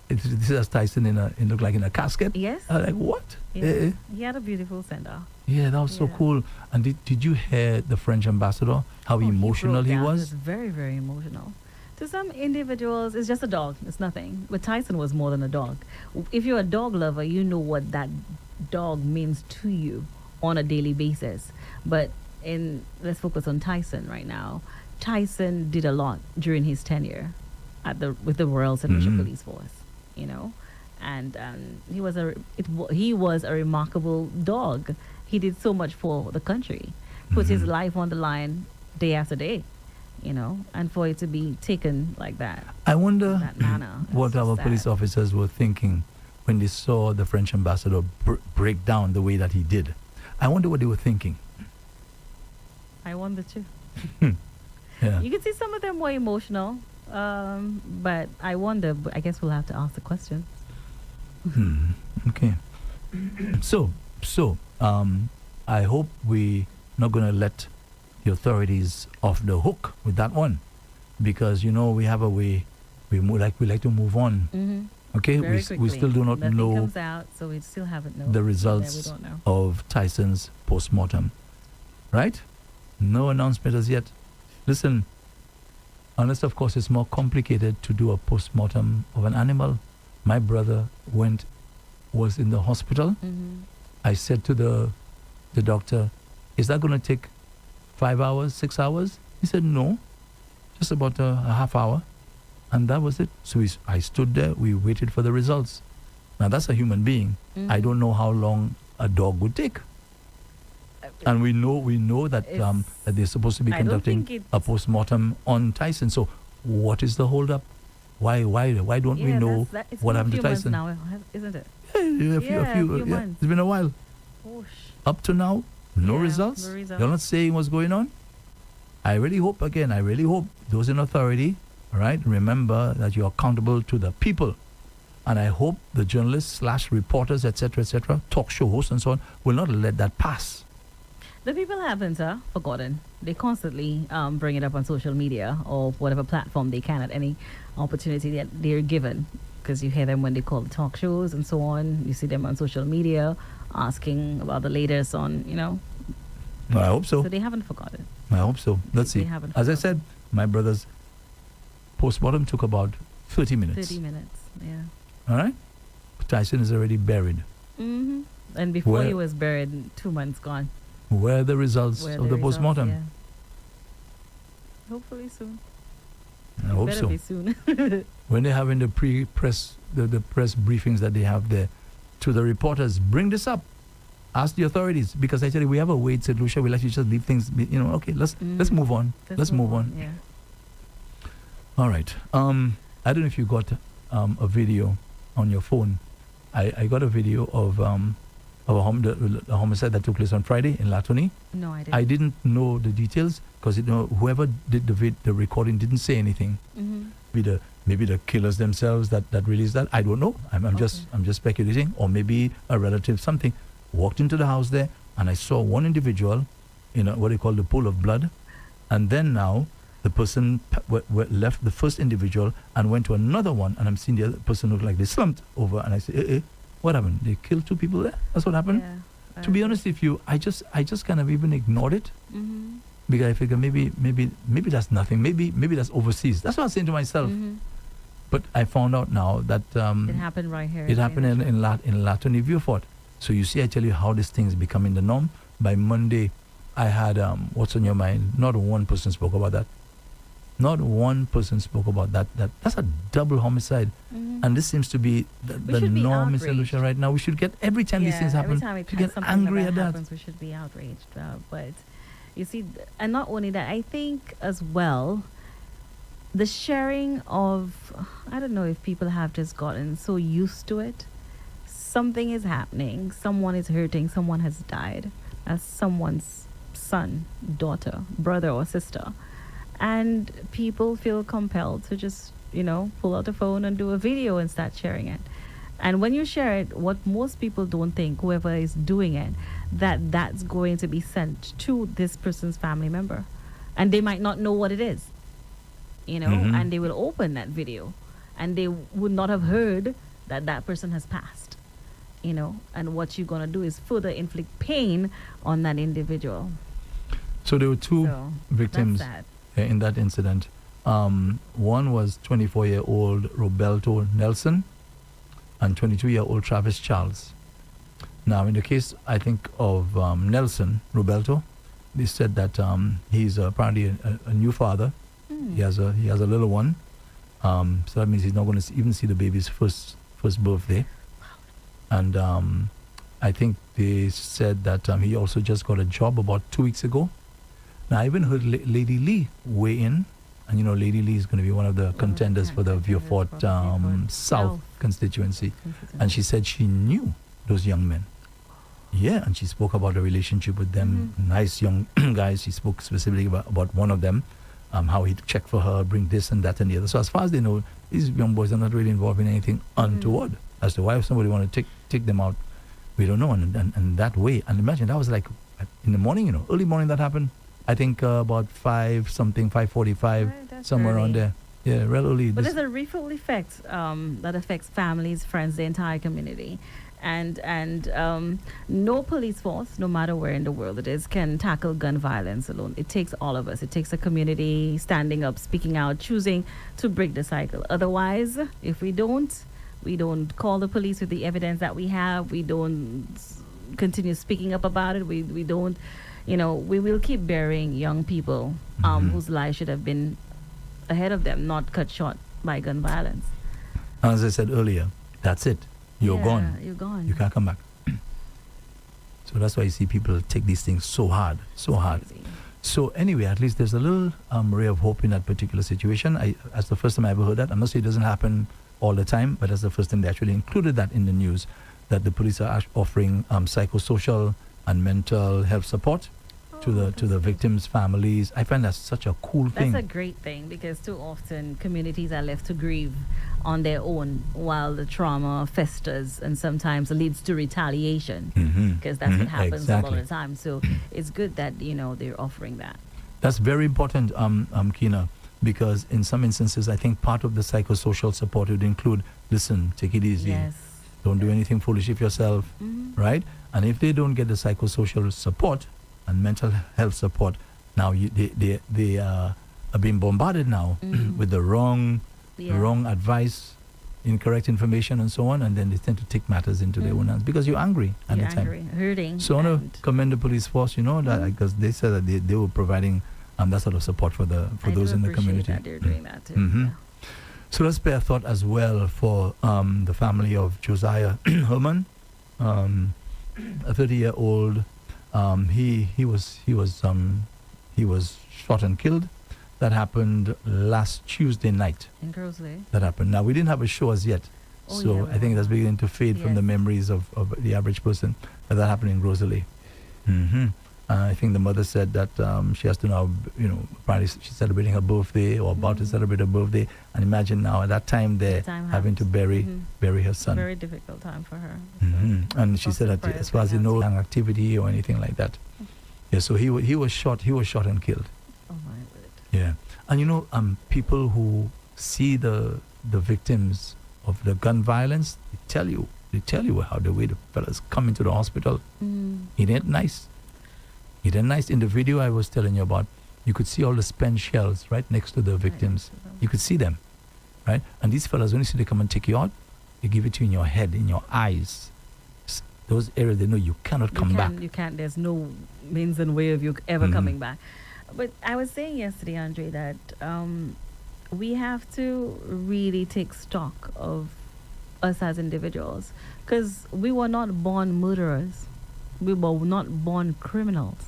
Speaker 2: This is Tyson looked like in a casket.
Speaker 6: Yes.
Speaker 2: I was like, what?
Speaker 6: Yeah. He had a beautiful send-off.
Speaker 2: Yeah, that was so cool. And did you hear the French ambassador, how emotional he was?
Speaker 6: He was very, very emotional. To some individuals, it's just a dog. It's nothing. But Tyson was more than a dog. If you're a dog lover, you know what that dog means to you on a daily basis. But let's focus on Tyson right now. Tyson did a lot during his tenure with the Royal St. Lucia Police Force, and he was a remarkable dog. He did so much for the country, put his life on the line day after day, and for it to be taken like that.
Speaker 2: I wonder
Speaker 6: in that manner,
Speaker 2: what
Speaker 6: it's
Speaker 2: our
Speaker 6: sad.
Speaker 2: police officers were thinking when they saw the French ambassador break down the way that he did. I wonder what they were thinking.
Speaker 6: I wonder too.
Speaker 2: Yeah.
Speaker 6: You can see some of them were emotional, but I wonder. But I guess we'll have to ask the question.
Speaker 2: Okay. So, I hope we're not going to let the authorities off the hook with that one, because we have a way we like to move on. Okay,
Speaker 6: Very
Speaker 2: we
Speaker 6: quickly.
Speaker 2: still do not
Speaker 6: Nothing
Speaker 2: know
Speaker 6: comes out, so we still haven't known
Speaker 2: the
Speaker 6: Yeah, we
Speaker 2: results
Speaker 6: don't know.
Speaker 2: of Tyson's post-mortem. Right? No announcement as yet. Listen, unless of course it's more complicated to do a post-mortem of an animal. My brother was in the hospital. I said to the doctor, is that going to take 5 hours, 6 hours? He said, no, just about a half hour. And that was it. So I stood there, we waited for the results. Now that's a human being. I don't know how long a dog would take. And we know that that they're supposed to be
Speaker 6: I don't think
Speaker 2: conducting a post-mortem on Tyson. So what is the hold-up? Why don't we know
Speaker 6: it's
Speaker 2: what
Speaker 6: been a
Speaker 2: happened to
Speaker 6: few months
Speaker 2: Tyson?
Speaker 6: now, isn't it?
Speaker 2: A few
Speaker 6: few months.
Speaker 2: It's been a while.
Speaker 6: Gosh.
Speaker 2: Up to now, no
Speaker 6: Yeah,
Speaker 2: results.
Speaker 6: no results.
Speaker 2: You're not saying what's going on. I really hope those in authority, all right, remember that you're accountable to the people. And I hope the journalists / reporters, etc., talk show hosts and so on, will not let that pass.
Speaker 6: The people haven't forgotten. They constantly bring it up on social media or whatever platform they can at any opportunity that they're given. Because you hear them when they call the talk shows and so on. You see them on social media asking about the latest on,
Speaker 2: I hope so.
Speaker 6: So they haven't forgotten.
Speaker 2: I hope so. Let's
Speaker 6: They
Speaker 2: see.
Speaker 6: haven't
Speaker 2: As I
Speaker 6: forgotten.
Speaker 2: said, my brother's postmortem took about 30 minutes.
Speaker 6: 30 minutes, yeah.
Speaker 2: All right? Tyson is already buried.
Speaker 6: And before
Speaker 2: Where-
Speaker 6: he was buried, 2 months gone.
Speaker 2: Where are the results
Speaker 6: Where
Speaker 2: of the
Speaker 6: results,
Speaker 2: postmortem?
Speaker 6: yeah. Hopefully soon.
Speaker 2: I hope
Speaker 6: Better
Speaker 2: so.
Speaker 6: be soon.
Speaker 2: When they're having the press briefings that they have there, to the reporters, bring this up. Ask the authorities, because actually we have a way, said Lucia, we'll actually just leave things, okay, let's move on. Let's move on.
Speaker 6: Yeah.
Speaker 2: All right. I don't know if you got a video on your phone. I got a video of a homicide that took place on Friday in Latony.
Speaker 6: No, I didn't.
Speaker 2: I didn't know the details because whoever did the recording didn't say anything. Maybe the killers themselves that released that. I don't know. I'm just speculating, or maybe a relative. Something walked into the house there, and I saw one individual in what they call the pool of blood, and then now the person left the first individual and went to another one, and I'm seeing the other person look like they slumped over, and I say, what happened? They killed 2 people there? That's what happened?
Speaker 6: Yeah.
Speaker 2: To be honest with you, I just kind of even ignored it. Because I figure maybe that's nothing. Maybe that's overseas. That's what I was saying to myself. But I found out now that
Speaker 6: It happened right here.
Speaker 2: it happened in Latony Viewfort. So you see, I tell you how this thing is becoming the norm. By Monday, I had what's on your mind. Not one person spoke about that. Not one person spoke about that. That's a double homicide. And this seems to be the
Speaker 6: should be
Speaker 2: norm in
Speaker 6: outraged.
Speaker 2: St. Lucia right now. We should get, every time these things happen,
Speaker 6: every time
Speaker 2: we get
Speaker 6: something
Speaker 2: angry
Speaker 6: like
Speaker 2: at
Speaker 6: that
Speaker 2: that.
Speaker 6: happens, we should be outraged. But you see, and not only that, I think as well, the sharing of, I don't know if people have just gotten so used to it. Something is happening, someone is hurting, someone has died, as someone's son, daughter, brother, or sister. And people feel compelled to just, pull out the phone and do a video and start sharing it. And when you share it, what most people don't think, whoever is doing it, that's going to be sent to this person's family member. And they might not know what it is, and they will open that video and they would not have heard that person has passed, and what you're going to do is further inflict pain on that individual.
Speaker 2: So there were 2
Speaker 6: So,
Speaker 2: victims
Speaker 6: that's
Speaker 2: in that incident. One was 24-year-old Roberto Nelson and 22-year-old Travis Charles. Now, in the case, I think, of Roberto, they said that he's apparently a new father. He has a little one. So that means he's not going to even see the baby's first first birthday. And I think they said that he also just got a job about 2 weeks ago. Now, I even heard Lady Lee weigh in. And, Lady Lee is going to be one of the contenders for the Vieux-Fort South constituency. And she said she knew those young men. Yeah, and she spoke about the relationship with them. Nice young guys. She spoke specifically about one of them, how he'd check for her, bring this and that and the other. So as far as they know, these young boys are not really involved in anything untoward. As to why if somebody want to take them out, we don't know. And that way, and imagine that was like in the morning, early morning that happened. I think about 5:45,
Speaker 6: Right,
Speaker 2: somewhere
Speaker 6: early.
Speaker 2: around there. Yeah, real early.
Speaker 6: But there's a ripple effect that affects families, friends, the entire community. And no police force, no matter where in the world it is, can tackle gun violence alone. It takes all of us. It takes a community standing up, speaking out, choosing to break the cycle. Otherwise, if we don't call the police with the evidence that we have, we don't continue speaking up about it, we don't, we will keep burying young people whose lives should have been ahead of them, not cut short by gun violence.
Speaker 2: As I said earlier, that's it. You're gone.
Speaker 6: You're gone.
Speaker 2: You can't come back. So that's why you see people take these things so hard.
Speaker 6: Crazy.
Speaker 2: So anyway, at least there's a little ray of hope in that particular situation. That's the first time I ever heard that. I'm not saying it doesn't happen all the time, but that's the first time they actually included that in the news, that the police are offering psychosocial and mental health support to the victims' families. I find that's such a cool thing.
Speaker 6: That's a great thing, because too often communities are left to grieve on their own while the trauma festers and sometimes leads to retaliation, because that's what happens a lot of the time. So it's good that they're offering that.
Speaker 2: That's very important, Kina, because in some instances I think part of the psychosocial support would include, listen, take it easy.
Speaker 6: Yes.
Speaker 2: Don't do anything foolish of yourself, right? And if they don't get the psychosocial support and mental health support, now they are being bombarded now with the wrong advice, incorrect information, and so on, and then they tend to take matters into their own hands because you're angry at the time.
Speaker 6: Hurting.
Speaker 2: So I want to commend the police force, that because they said that they were providing that sort of support for those in the community.
Speaker 6: That they're doing that too. Yeah.
Speaker 2: So let's spare a thought as well for the family of Josiah Herman, a 30-year-old. He was shot and killed. That happened last Tuesday night.
Speaker 6: In Grosley.
Speaker 2: That happened. Now we didn't have a show as yet, I think that's beginning to fade from the memories of the average person. But that happened in Grosley. I think the mother said that she has to now, apparently she's celebrating her birthday or about to celebrate her birthday. And imagine now at that time they're having to bury her son.
Speaker 6: Very difficult time for her.
Speaker 2: And she said that as far as you know, activity or anything like that. Yeah, so he was shot and killed.
Speaker 6: Oh my word.
Speaker 2: Yeah. And people who see the victims of the gun violence, they tell you how the way the fellas come into the hospital. It ain't nice. It ain't nice. In the video I was telling you about, you could see all the spent shells right next to the victims. You could see them, right? And these fellas, when you see they come and take you out, they give it to you in your head, in your eyes. Those areas they know you cannot come back.
Speaker 6: You can't. There's no means and way of you ever coming back. But I was saying yesterday, Andre, that we have to really take stock of us as individuals, because we were not born murderers. We were not born criminals,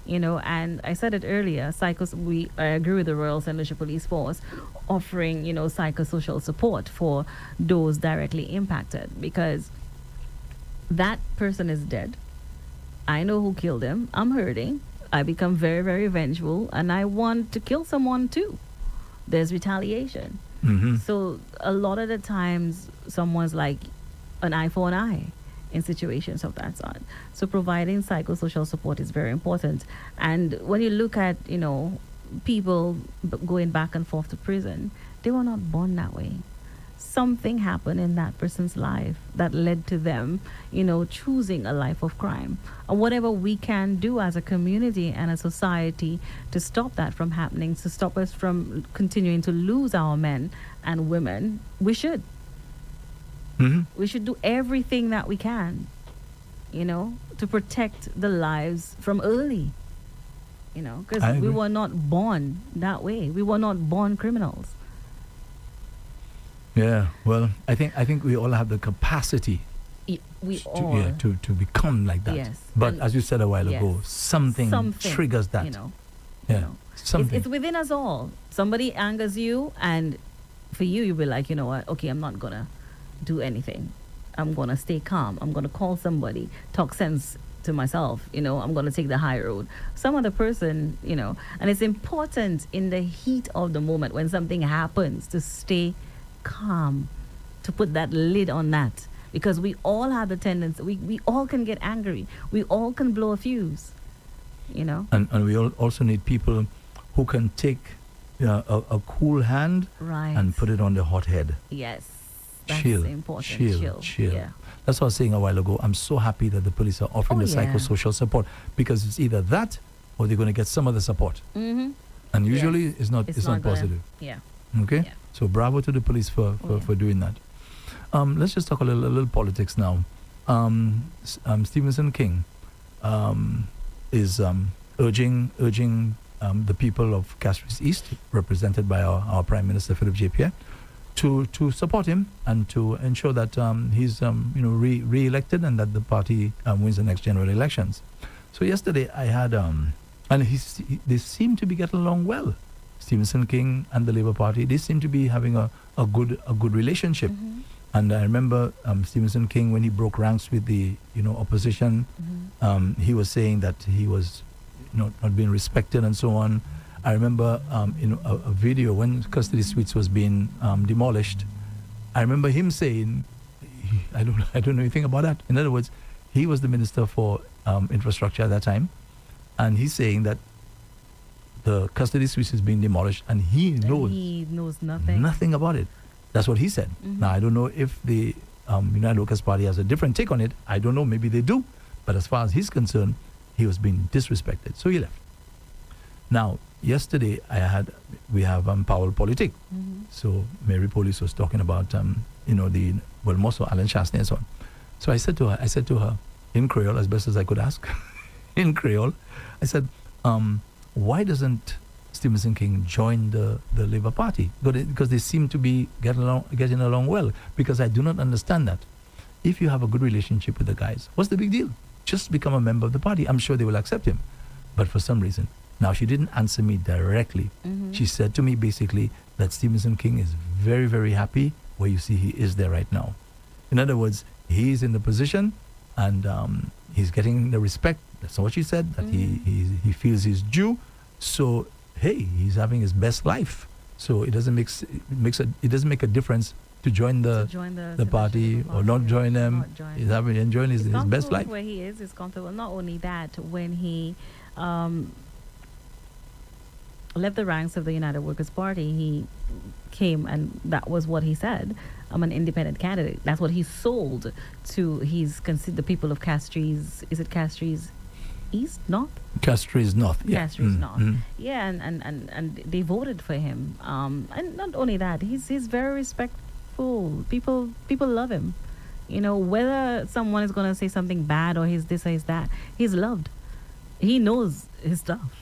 Speaker 6: and I said it earlier, I agree with the Royal St. Lucia Police Force offering, psychosocial support for those directly impacted, because that person is dead. I know who killed him. I'm hurting. I become very, very vengeful, and I want to kill someone too. There's retaliation. So a lot of the times someone's like an eye for an eye in situations of that sort. So providing psychosocial support is very important. And when you look at, people going back and forth to prison, they were not born that way. Something happened in that person's life that led to them, choosing a life of crime. And whatever we can do as a community and a society to stop that from happening, to stop us from continuing to lose our men and women, we should. We should do everything that we can, to protect the lives from early, because we were not born that way. We were not born criminals.
Speaker 2: Yeah. Well, I think we all have the capacity
Speaker 6: We all.
Speaker 2: to become like that.
Speaker 6: Yes.
Speaker 2: But
Speaker 6: And
Speaker 2: as you said a while
Speaker 6: yes.
Speaker 2: ago, something triggers that.
Speaker 6: You know.
Speaker 2: Yeah.
Speaker 6: You know.
Speaker 2: Something.
Speaker 6: It's within us all. Somebody angers you, and for you, you'll be like, you know what? Okay, I'm not gonna do anything. I'm gonna stay calm. I'm gonna call somebody, talk sense to myself. You know, I'm gonna take the high road. Some other person, you know, and it's important in the heat of the moment when something happens to stay calm, to put that lid on that, because we all have the tendency. We all can get angry. We all can blow a fuse. You know.
Speaker 2: And we also need people who can take a cool hand
Speaker 6: Right.
Speaker 2: and put it on the hot head.
Speaker 6: Yes. That's
Speaker 2: Chill.
Speaker 6: important.
Speaker 2: Chill.
Speaker 6: Yeah.
Speaker 2: That's what I was saying a while ago. I'm so happy that the police are offering
Speaker 6: Oh,
Speaker 2: the
Speaker 6: yeah.
Speaker 2: psychosocial support, because it's either that or they're going to get some other support.
Speaker 6: Mm-hmm.
Speaker 2: And usually
Speaker 6: Yes.
Speaker 2: it's not
Speaker 6: gonna-
Speaker 2: positive.
Speaker 6: Yeah.
Speaker 2: Okay?
Speaker 6: Yeah.
Speaker 2: So bravo to the police for
Speaker 6: Oh, yeah.
Speaker 2: doing that. Let's just talk a little politics now. Stephenson King is urging the people of Castries East, represented by our Prime Minister Philip J. Pierre, to support him and to ensure that he's re-elected and that the party wins the next general elections. So yesterday I had and they seem to be getting along well. Stephenson King and the Labour Party, they seem to be having a good relationship.
Speaker 6: Mm-hmm.
Speaker 2: And I remember Stephenson King, when he broke ranks with the opposition,
Speaker 6: Mm-hmm.
Speaker 2: he was saying that he was not being respected and so on. I remember a video when Custody Suites was being demolished. I remember him saying, I don't know anything about that. In other words, he was the Minister for Infrastructure at that time, and he's saying that the Custody Suites is being demolished, and he
Speaker 6: knows nothing
Speaker 2: about it. That's what he said.
Speaker 6: Mhm.
Speaker 2: Now, I don't know if the United Workers' Party has a different take on it. I don't know. Maybe they do. But as far as he's concerned, he was being disrespected. So he left. Now, yesterday, we have Powell Politic.
Speaker 6: Mhm.
Speaker 2: So Mary Polis was talking about, more so Alan Chastney and so on. So I said to her in Creole, as best as I could ask, in Creole, I said, why doesn't Stephenson King join the Labour Party? Because they seem to be getting along well. Because I do not understand that. If you have a good relationship with the guys, what's the big deal? Just become a member of the party. I'm sure they will accept him. But for some reason, now she didn't answer me directly.
Speaker 6: Mhm.
Speaker 2: She said to me basically that Stephenson King is very, very happy where you see he is there right now. In other words, he's in the position and he's getting the respect. That's what she said, that he feels he's due. So, hey, he's having his best life. So it doesn't make a difference to join the party or not join them. He's enjoying his best life.
Speaker 6: Where he is comfortable. Not only that, when he left the ranks of the United Workers' Party, he came and that was what he said. I'm an independent candidate. That's what he sold to the people of Castries. Is it Castries East? North?
Speaker 2: Castries North. Yeah.
Speaker 6: Castries North. Yeah, and they voted for him. And not only that, he's very respectful. People love him. Whether someone is gonna say something bad or he's this or he's that, he's loved. He knows his stuff.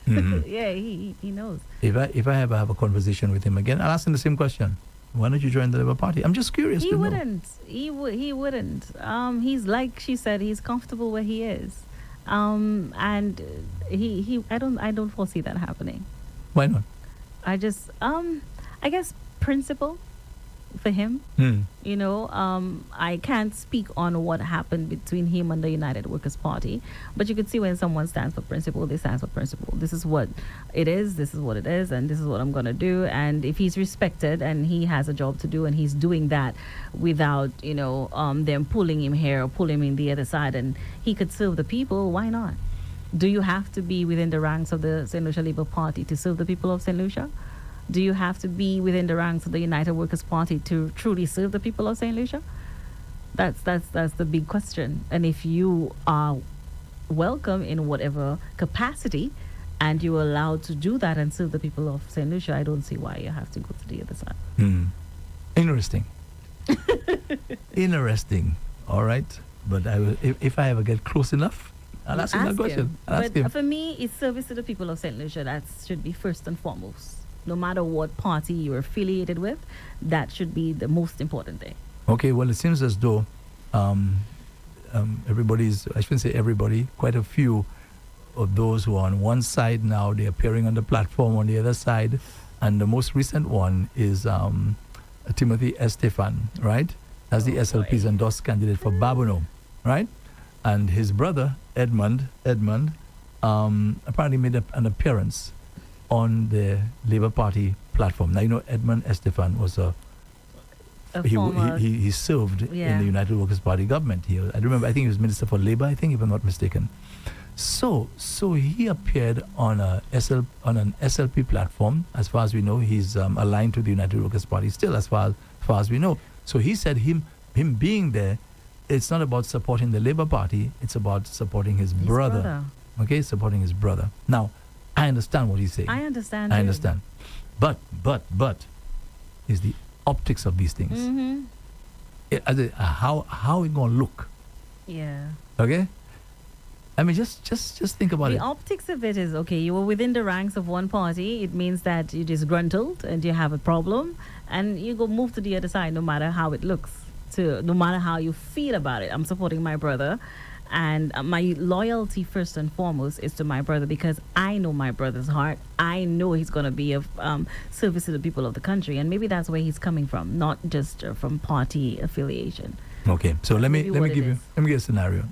Speaker 2: Mhm.
Speaker 6: Yeah, he knows.
Speaker 2: If I ever have a conversation with him again, I'll ask him the same question. Why don't you join the Labour Party? I'm just curious.
Speaker 6: He
Speaker 2: to know.
Speaker 6: wouldn't. He wouldn't. He's like she said. He's comfortable where he is. And I don't foresee that happening.
Speaker 2: Why not?
Speaker 6: I guess principle for him. I can't speak on what happened between him and the United Workers' Party, but you could see when someone stands for principle, they stand for principle. This is what it is, this is what it is, and this is what I'm going to do. And if he's respected and he has a job to do and he's doing that without, them pulling him here or pulling him in the other side, and he could serve the people, why not? Do you have to be within the ranks of the St. Lucia Labour Party to serve the people of St. Lucia? Do you have to be within the ranks of the United Workers' Party to truly serve the people of St. Lucia? That's the big question. And if you are welcome in whatever capacity and you're allowed to do that and serve the people of St. Lucia, I don't see why you have to go to the other side.
Speaker 2: Interesting. Interesting. All right. But I will, if I ever get close enough, I'll ask him that question. I'll ask him.
Speaker 6: For me, it's service to the people of St. Lucia that should be first and foremost. no matter what party you're affiliated with, that should be the most important thing.
Speaker 2: Okay, well, it seems as though everybody's, I shouldn't say everybody, quite a few of those who are on one side now, they're appearing on the platform on the other side. And the most recent one is Timothy Estefan, right? That's the SLP's endorsed candidate for Babonneau, right? And his brother, Edmund, apparently made an appearance on the Labour Party platform. Now, you know, Edmund Estefan was he served in the United Workers' Party government. I think he was Minister for Labour, I think, if I'm not mistaken. So he appeared on an SLP platform. As far as we know, he's aligned to the United Workers' Party still, as far as we know. So he said him being there, it's not about supporting the Labour Party, it's about supporting his brother. Okay, supporting his brother. Now, I understand what he's saying.
Speaker 6: I understand.
Speaker 2: But is the optics of these things.
Speaker 6: Mm-hmm.
Speaker 2: How it gonna look?
Speaker 6: Yeah.
Speaker 2: Okay? I mean, just think about it.
Speaker 6: The optics of it is, okay, you were within the ranks of one party. It means that you're disgruntled and you have a problem, and you go move to the other side no matter how it looks, no matter how you feel about it. I'm supporting my brother, and my loyalty first and foremost is to my brother, because I know my brother's heart. I know he's going to be of service to the people of the country, and maybe that's where he's coming from, not just from party affiliation.
Speaker 2: Okay, so let me give you a scenario.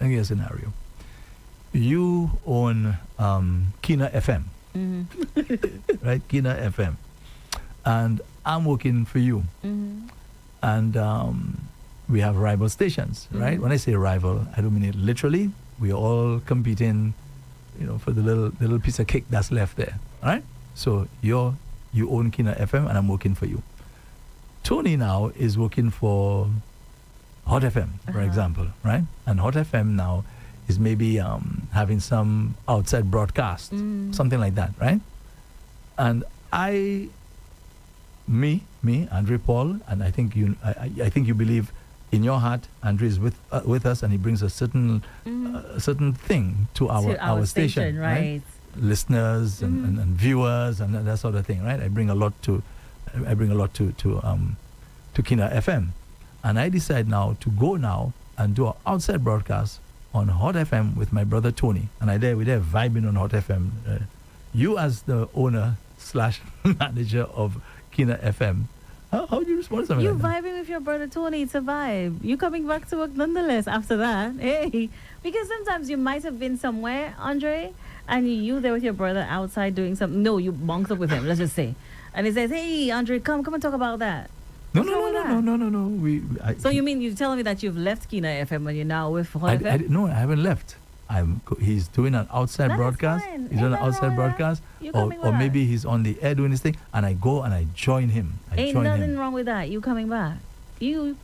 Speaker 2: You own Kina FM,
Speaker 6: Mm-hmm.
Speaker 2: right? Kina FM, and I'm working for you,
Speaker 6: Mm-hmm.
Speaker 2: and we have rival stations, right?
Speaker 6: Mm-hmm.
Speaker 2: When I say rival, I don't mean it literally. We are all competing, for the little piece of cake that's left there, right? So you own Kina FM, and I'm working for you. Tony now is working for Hot FM, for example, right? And Hot FM now is maybe having some outside broadcast, something like that, right? And me, Andre Paul, and I think you believe in your heart, Andre is with us, and he brings a certain thing to our station, right? Listeners and viewers and that sort of thing, right? I bring a lot to Kina FM, and I decide now to go now and do an outside broadcast on Hot FM with my brother Tony, and we're there vibing on Hot FM. You as the owner / manager of Kina FM, how do you respond to something
Speaker 6: You
Speaker 2: like that?
Speaker 6: vibing with your brother Tony, it's a vibe. You coming back to work nonetheless after that. Hey, because sometimes you might have been somewhere, Andre, and you there with your brother outside doing something. No, you bonked up with him, let's just say. And he says, hey, Andre, come and talk about that.
Speaker 2: No.
Speaker 6: So you mean you're telling me that you've left Kina FM and you're now with Hot FM?
Speaker 2: No, I haven't left. He's doing an outside
Speaker 6: That is fine.
Speaker 2: He's
Speaker 6: Ain't
Speaker 2: doing an
Speaker 6: nothing wrong
Speaker 2: outside
Speaker 6: with
Speaker 2: broadcast,
Speaker 6: that. You
Speaker 2: or
Speaker 6: coming with
Speaker 2: maybe
Speaker 6: us.
Speaker 2: he's on the air doing his thing, and I go and I join him.
Speaker 6: Ain't nothing wrong with that. You coming back. You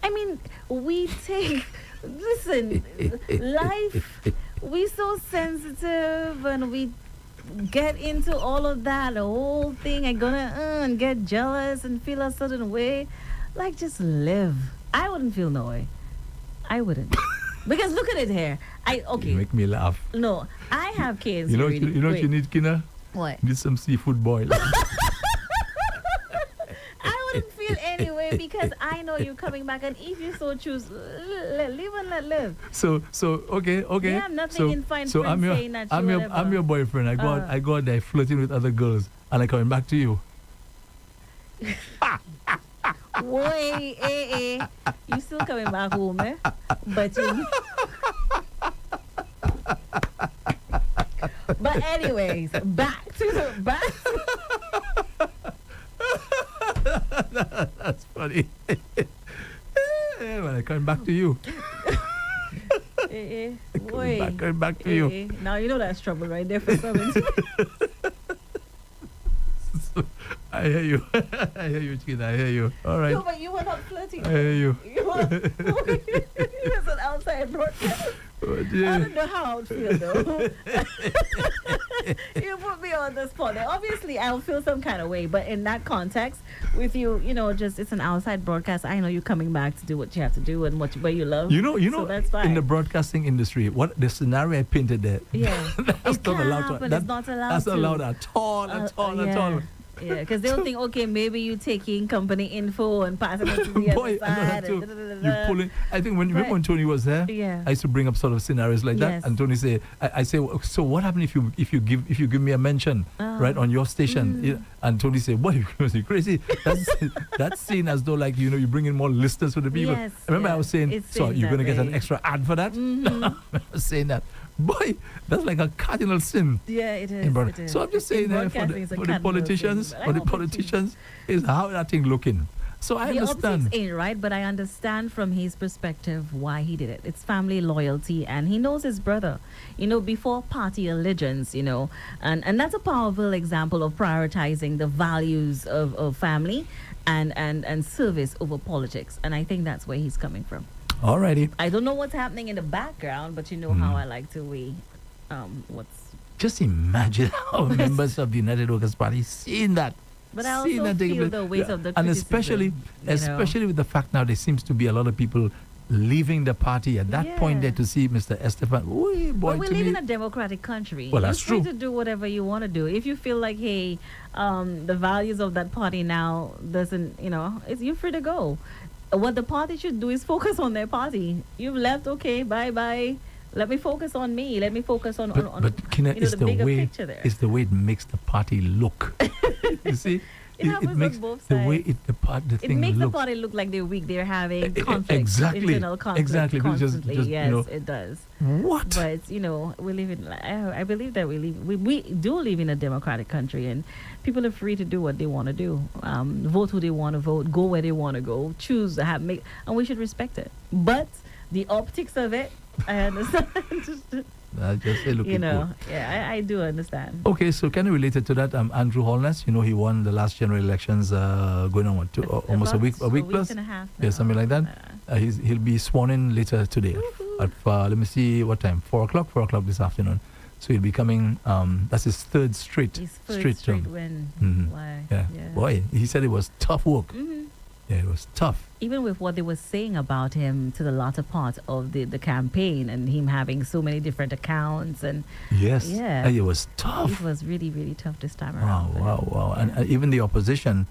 Speaker 6: I mean, we take, listen, life, we so sensitive, and we get into all of that, the whole thing, and gonna get jealous and feel a certain way. Like, just live. I wouldn't feel no way. I wouldn't. Because look at it here.
Speaker 2: You make me laugh.
Speaker 6: No, I have kids.
Speaker 2: You know what you need, Kina?
Speaker 6: What?
Speaker 2: You need some seafood boil.
Speaker 6: I wouldn't feel anyway, because I know you're coming back, and if you so choose, live and let live.
Speaker 2: So okay.
Speaker 6: We have nothing in fine
Speaker 2: so
Speaker 6: print
Speaker 2: I'm
Speaker 6: saying that
Speaker 2: I'm your boyfriend. I go out there flirting with other girls, and I'm coming back to you.
Speaker 6: Wait, you still coming back home, eh? But but anyways, back.
Speaker 2: That's funny. When I come back to you. Coming back to you.
Speaker 6: Now you know that's trouble right there for something.
Speaker 2: I hear you. I hear you, Tina. I hear you. All right.
Speaker 6: No, but you were not flirting.
Speaker 2: I hear you.
Speaker 6: You was an outside broadcast.
Speaker 2: Oh, dear.
Speaker 6: I don't know how I would feel though. You put me on the spot. Now, obviously, I'll feel some kind of way, but in that context, with you, just it's an outside broadcast. I know you're coming back to do what you have to do and where you love. So that's fine.
Speaker 2: In the broadcasting industry, what the scenario I painted there,
Speaker 6: yeah,
Speaker 2: that's
Speaker 6: it
Speaker 2: not
Speaker 6: can
Speaker 2: allowed
Speaker 6: happen.
Speaker 2: to.
Speaker 6: It's not allowed.
Speaker 2: That's not allowed at all.
Speaker 6: Yeah. Yeah, because they'll think, okay, maybe you taking company info and passing it to the
Speaker 2: Boy,
Speaker 6: other side.
Speaker 2: too.
Speaker 6: and
Speaker 2: You pulling. I think when remember when Tony was there,
Speaker 6: Yeah.
Speaker 2: I used to bring up sort of scenarios like
Speaker 6: Yes.
Speaker 2: that, and Tony say, I say, "Well, so what happened if you give me a mention right on your station?" Yeah. And Tony say, "Boy, you crazy? That's seen as though like you bring in more listeners for the people."
Speaker 6: Yes,
Speaker 2: Remember I
Speaker 6: yes.
Speaker 2: was saying,
Speaker 6: It's
Speaker 2: so
Speaker 6: seen
Speaker 2: you're gonna
Speaker 6: that
Speaker 2: get an
Speaker 6: way.
Speaker 2: extra ad for that? I was saying that. Boy, that's like a cardinal sin.
Speaker 6: Yeah, it is.
Speaker 2: in broad-
Speaker 6: It is.
Speaker 2: So I'm just
Speaker 6: In
Speaker 2: saying for
Speaker 6: broadcasting, it's a
Speaker 2: the
Speaker 6: cardinal
Speaker 2: politicians,
Speaker 6: thing, but I
Speaker 2: for the
Speaker 6: hope it's-
Speaker 2: politicians, is how that thing looking. So I
Speaker 6: The
Speaker 2: understand.
Speaker 6: optics ain't right, but I understand from his perspective why he did it. It's family loyalty, and he knows his brother, before party allegiance, and that's a powerful example of prioritizing the values of family and service over politics. And I think that's where he's coming from.
Speaker 2: Alrighty.
Speaker 6: I don't know what's happening in the background, but you know how I like to weigh what's.
Speaker 2: Just imagine how members of the United Workers' Party seeing that.
Speaker 6: But I
Speaker 2: seeing
Speaker 6: also
Speaker 2: that taking
Speaker 6: feel
Speaker 2: place.
Speaker 6: the weight of the
Speaker 2: And
Speaker 6: criticism,
Speaker 2: especially with the fact now there seems to be a lot of people leaving the party at that point there
Speaker 6: Yeah.
Speaker 2: to see Mr. Esteban. Ooh, boy,
Speaker 6: But we
Speaker 2: to
Speaker 6: live
Speaker 2: me,
Speaker 6: in a democratic country.
Speaker 2: Well, that's
Speaker 6: You're free
Speaker 2: true.
Speaker 6: to do whatever you want to do. If you feel like, hey, the values of that party now doesn't, you're free to go. What the party should do is focus on their party. You've left, okay, bye. Let me focus on me. Let me focus on
Speaker 2: but Kina, it's
Speaker 6: the
Speaker 2: the
Speaker 6: bigger
Speaker 2: way
Speaker 6: picture there.
Speaker 2: it's the way it makes the party look. You see,
Speaker 6: It happens on
Speaker 2: makes
Speaker 6: both
Speaker 2: the way
Speaker 6: sides.
Speaker 2: the
Speaker 6: It
Speaker 2: thing
Speaker 6: makes the
Speaker 2: looks.
Speaker 6: party look like they're weak. They're having conflict,
Speaker 2: exactly.
Speaker 6: internal conflict,
Speaker 2: Exactly. Because just,
Speaker 6: constantly. Yes, it does.
Speaker 2: What?
Speaker 6: But we live in. I believe that we do live in a democratic country, and people are free to do what they want to do. Vote who they want to vote. Go where they want to go. Choose. And we should respect it. But the optics of it, I understand.
Speaker 2: I just say looking cool.
Speaker 6: Yeah, I do understand.
Speaker 2: Okay, so kind of related to that, Andrew Holness, he won the last general elections going on almost a week plus?
Speaker 6: And a half
Speaker 2: Yeah, something like that. He'll be sworn in later today at let me see what time, 4 o'clock this afternoon. So he'll be coming, that's his third straight
Speaker 6: His first straight
Speaker 2: term.
Speaker 6: win.
Speaker 2: Mhm.
Speaker 6: Why?
Speaker 2: Yeah. Boy, he said it was tough work.
Speaker 6: Mhm.
Speaker 2: Yeah, it was tough.
Speaker 6: Even with what they were saying about him to the latter part of the campaign, and him having so many different accounts, and
Speaker 2: Yes.
Speaker 6: Yeah.
Speaker 2: It was tough.
Speaker 6: it was really, really tough this time
Speaker 2: Wow,
Speaker 6: around. for him.
Speaker 2: wow. And
Speaker 6: Yeah.
Speaker 2: even the opposition,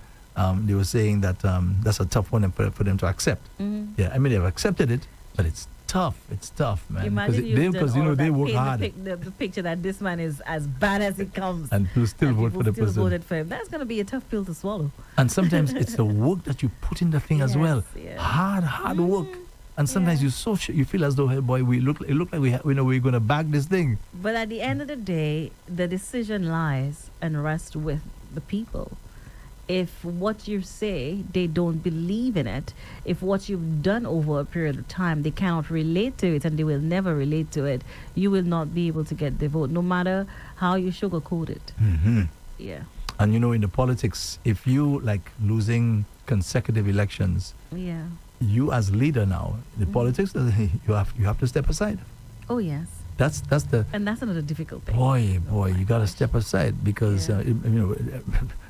Speaker 2: they were saying that that's a tough one for them to accept.
Speaker 6: Mhm.
Speaker 2: Yeah, I mean, they've accepted it, but it's tough. It's tough, man.
Speaker 6: Imagine
Speaker 2: Because they work hard
Speaker 6: the picture that this man is as bad as it comes.
Speaker 2: and people still vote for
Speaker 6: people
Speaker 2: the
Speaker 6: still
Speaker 2: person.
Speaker 6: voted for him. That's going to be a tough pill to swallow.
Speaker 2: And sometimes it's the work that you put in the thing as
Speaker 6: Yes,
Speaker 2: well.
Speaker 6: yeah.
Speaker 2: Hard work. And sometimes
Speaker 6: Yeah.
Speaker 2: you feel as though, hey boy, it look like we're going to bag this thing.
Speaker 6: But at the end of the day, the decision lies and rests with the people. If what you say, they don't believe in it, if what you've done over a period of time, they cannot relate to it and they will never relate to it, you will not be able to get the vote, no matter how you sugarcoat it.
Speaker 2: Mm-hmm.
Speaker 6: Yeah.
Speaker 2: And in the politics, if you like losing consecutive elections,
Speaker 6: Yeah.
Speaker 2: you as leader now, the politics, you have to step aside.
Speaker 6: Oh, yes.
Speaker 2: That's the
Speaker 6: And that's another difficult thing.
Speaker 2: boy,
Speaker 6: Oh my
Speaker 2: you got to
Speaker 6: gosh.
Speaker 2: step aside because
Speaker 6: Yeah.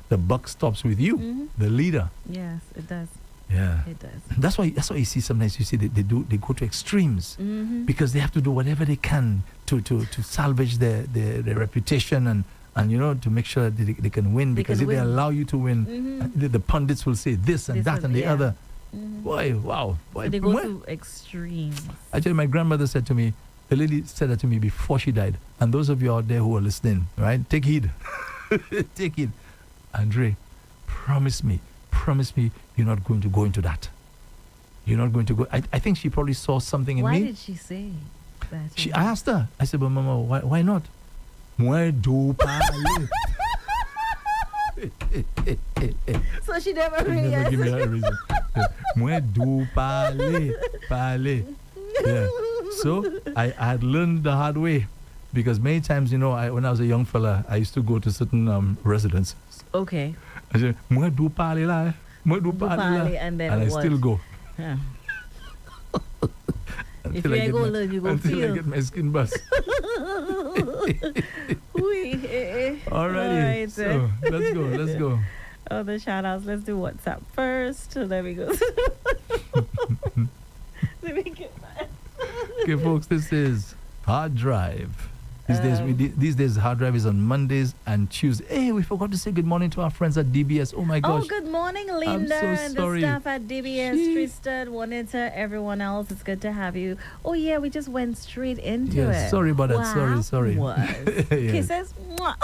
Speaker 2: the buck stops with you,
Speaker 6: Mhm.
Speaker 2: the leader.
Speaker 6: Yes, it does.
Speaker 2: Yeah.
Speaker 6: It does.
Speaker 2: That's why you see sometimes they go to extremes
Speaker 6: Mm-hmm.
Speaker 2: because they have to do whatever they can to salvage their reputation and to make sure that they can win,
Speaker 6: They
Speaker 2: because
Speaker 6: can
Speaker 2: if they
Speaker 6: win.
Speaker 2: allow you to win,
Speaker 6: Mhm.
Speaker 2: the pundits will say this and
Speaker 6: This
Speaker 2: that
Speaker 6: and-
Speaker 2: and the
Speaker 6: yeah.
Speaker 2: other.
Speaker 6: Mhm.
Speaker 2: Boy, wow. Boy,
Speaker 6: So they go
Speaker 2: mwah.
Speaker 6: to extremes.
Speaker 2: Actually, my grandmother said to me, the lady said that to me before she died. And those of you out there who are listening, right, take heed. Take heed. Andre, promise me you're not going to go into that. You're not going to go. I think she probably saw something in
Speaker 6: Why
Speaker 2: me.
Speaker 6: did she say that?
Speaker 2: I asked her. I said, but Mama, why not? Moi do parler.
Speaker 6: So she never
Speaker 2: She
Speaker 6: really
Speaker 2: never give me
Speaker 6: answered.
Speaker 2: that reason. Yeah. Moi do parler. Yeah. So I had learned the hard way, because many times, when I was a young fella, I used to go to certain residences.
Speaker 6: Okay.
Speaker 2: I said, moi do parler là. Moi do parler là.
Speaker 6: parler, and then
Speaker 2: I
Speaker 6: what?
Speaker 2: still go.
Speaker 6: Yeah. If
Speaker 2: Until
Speaker 6: you
Speaker 2: I
Speaker 6: ain't
Speaker 2: get
Speaker 6: go
Speaker 2: my-
Speaker 6: learn, you go
Speaker 2: until I
Speaker 6: feel.
Speaker 2: get my skin bust. All right. So let's go.
Speaker 6: Oh, the shout outs. Let's do WhatsApp first. Let me go. Let me get that.
Speaker 2: Okay, folks, this is Hard Drive. These days, hard drive is on Mondays and Tuesdays. Hey, we forgot to say good morning to our friends at DBS. Oh my gosh.
Speaker 6: Oh, good morning, Linda,
Speaker 2: so
Speaker 6: and the
Speaker 2: sorry.
Speaker 6: staff at DBS, Tristan, Juanita, everyone else. It's good to have you. Oh, yeah, we just went straight into it.
Speaker 2: Yes, sorry about that. Sorry.
Speaker 6: Yes. Kisses. Mwah.